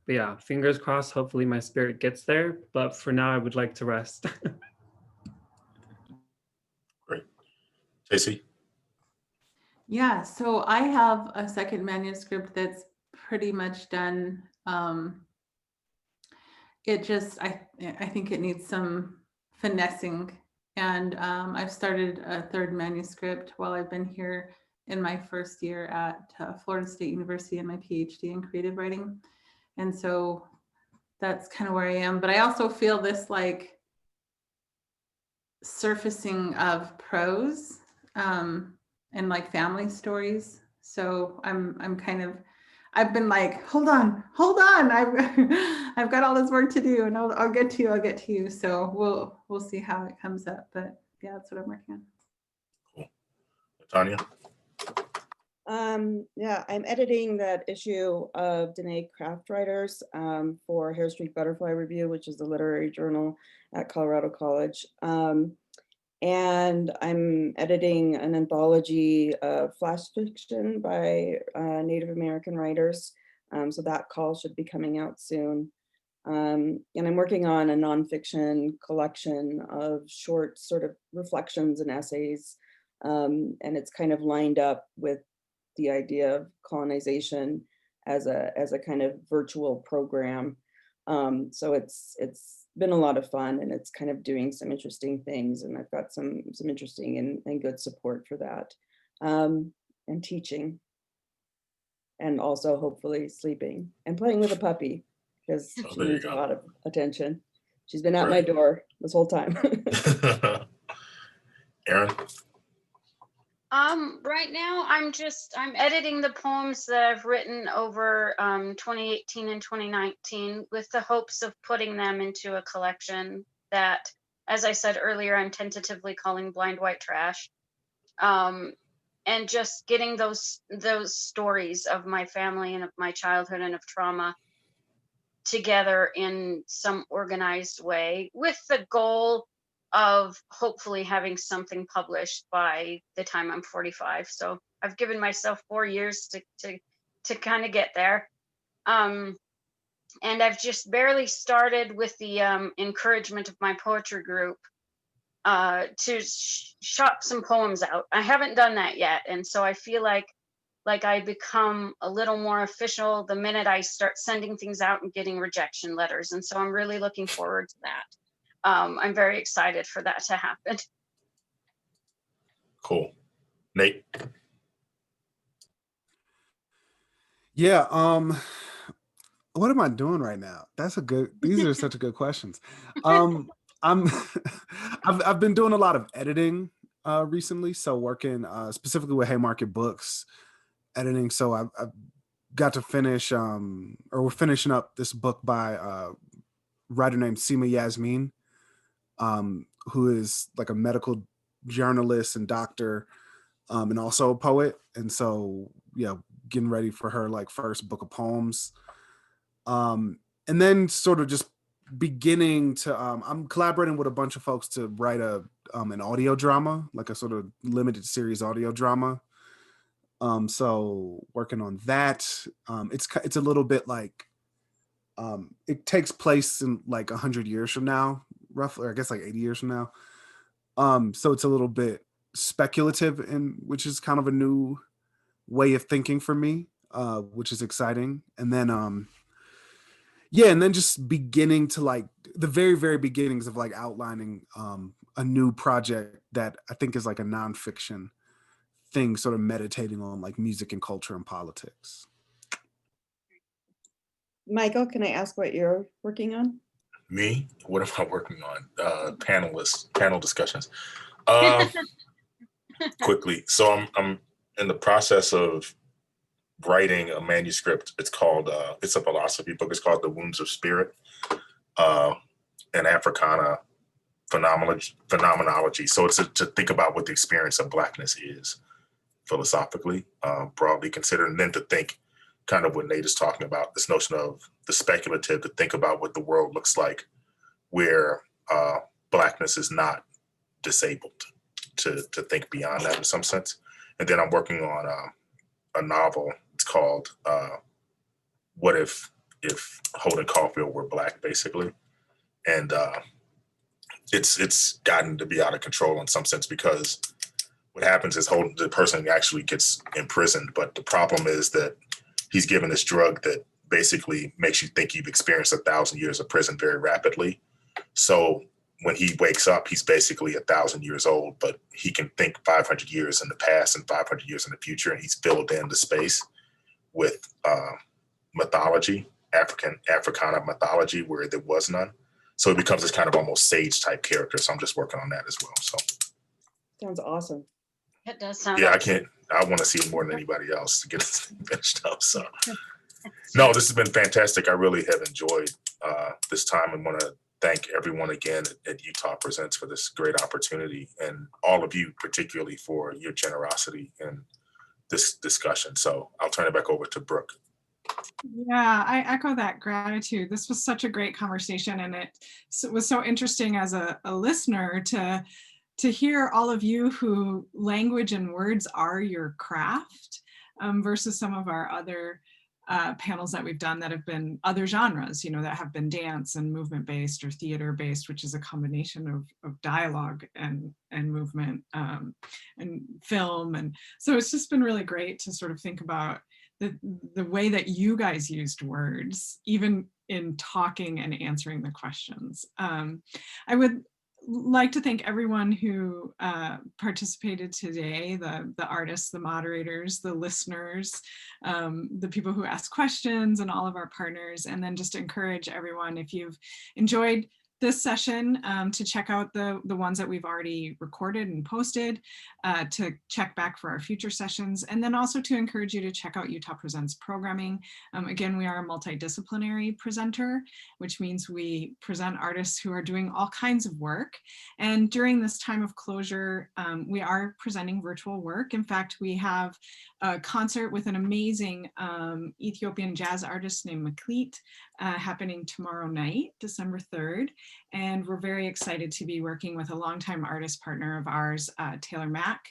But yeah, fingers crossed, hopefully my spirit gets there. But for now, I would like to rest. Great. JC? Yeah, so I have a second manuscript that's pretty much done. It just, I think it needs some finessing. And I've started a third manuscript while I've been here in my first year at Florida State University in my PhD in creative writing. And so that's kind of where I am. But I also feel this like surfacing of prose and like family stories. So I'm kind of, I've been like, hold on, I've got all this work to do, and I'll get to you. So we'll see how it comes up. But yeah, that's what I'm working on. Cool. Tanya? Yeah, I'm editing that issue of Danae Craft Writers for Hare Street Butterfly Review, which is the literary journal at Colorado College. And I'm editing an anthology of flash fiction by Native American writers. So that call should be coming out soon. And I'm working on a nonfiction collection of short sort of reflections and essays. And it's kind of lined up with the idea of colonization as a kind of virtual program. So it's been a lot of fun, and it's kind of doing some interesting things, and I've got some interesting and good support for that, and teaching, and also hopefully sleeping and playing with a puppy, because she there you needs a go. lot of attention. She's been at my Right. door this whole time. Aaron? Right now I'm editing the poems that I've written over 2018 and 2019 with the hopes of putting them into a collection that, as I said earlier, I'm tentatively calling Blind White Trash. And just getting those stories of my family and of my childhood and of trauma together in some organized way, with the goal of hopefully having something published by the time I'm 45. So I've given myself 4 years to kind of get there. And I've just barely started, with the encouragement of my poetry group, to shop some poems out. I haven't done that yet. And so I feel like I become a little more official the minute I start sending things out and getting rejection letters. And so I'm really looking forward to that. I'm very excited for that to happen. Cool. Nate? Yeah. What am I doing right now? These are such good questions. I'm I've been doing a lot of editing recently. So working specifically with Haymarket Books editing. So I've got to finish or we're finishing up this book by a writer named Seema Yasmin, who is like a medical journalist and doctor, and also a poet. And so, yeah, getting ready for her like first book of poems. And then sort of just beginning to, I'm collaborating with a bunch of folks to write an audio drama, like a sort of limited series audio drama. So working on that. It's a little bit like, it takes place in like 100 years from now, roughly, or I guess like 80 years from now. So it's a little bit speculative, and which is kind of a new way of thinking for me, which is exciting. And then, yeah, and then just beginning to like the very, very beginnings of like outlining a new project that I think is like a nonfiction thing, sort of meditating on like music and culture and politics. Michael, can I ask what you're working on? Me? What am I working on? Panel discussions. Quickly. So I'm in the process of writing a manuscript. It's called, it's a philosophy book. It's called The Wounds of Spirit, an Africana phenomenology. So it's to think about what the experience of Blackness is philosophically, broadly considered, and then to think kind of what Nate is talking about, this notion of the speculative, to think about what the world looks like where Blackness is not disabled, to think beyond that in some sense. And then I'm working on a novel. It's called What If if Holden Caulfield were Black, basically. And it's gotten to be out of control in some sense, because what happens is the person actually gets imprisoned, but the problem is that he's given this drug that basically makes you think you've experienced 1,000 years of prison very rapidly. So when he wakes up, he's basically 1,000 years old, but he can think 500 years in the past and 500 years in the future, and he's filled in the space with mythology, Africana mythology, where there was none. So it becomes this kind of almost sage type character. So I'm just working on that as well. So Sounds awesome. It does sound yeah, awesome. I want to see it more than anybody else to get this thing finished up. So no, this has been fantastic. I really have enjoyed this time, and want to thank everyone again at Utah Presents for this great opportunity, and all of you particularly for your generosity in this discussion. So I'll turn it back over to Brooke. Yeah, I echo that gratitude. This was such a great conversation, and it was so interesting as a listener to hear all of you who language and words are your craft, versus some of our other panels that we've done that have been other genres, you know, that have been dance and movement based or theater based, which is a combination of dialogue and movement, and film. And so it's just been really great to sort of think about the way that you guys used words, even in talking and answering the questions. I would like to thank everyone who participated today, the artists, the moderators, the listeners, the people who asked questions, and all of our partners. And then just encourage everyone, if you've enjoyed this session, to check out the ones that we've already recorded and posted, to check back for our future sessions, and then also to encourage you to check out Utah Presents programming. Again, we are a multidisciplinary presenter, which means we present artists who are doing all kinds of work. And during this time of closure, we are presenting virtual work. In fact, we have a concert with an amazing Ethiopian jazz artist named Maklit happening tomorrow night, December 3rd. And we're very excited to be working with a longtime artist partner of ours, Taylor Mack,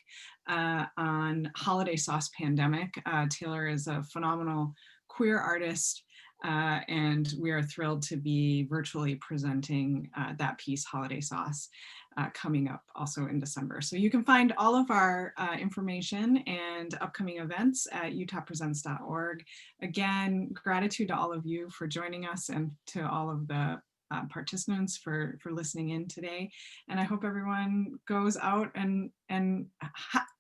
on Holiday Sauce Pandemic. Taylor is a phenomenal queer artist, and we are thrilled to be virtually presenting that piece, Holiday Sauce, coming up also in December. So you can find all of our information and upcoming events at utahpresents.org. Again, gratitude to all of you for joining us, and to all of the participants for listening in today. And I hope everyone goes out and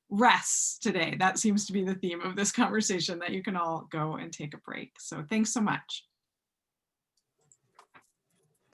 rests today. That seems to be the theme of this conversation, that you can all go and take a break. So thanks so much.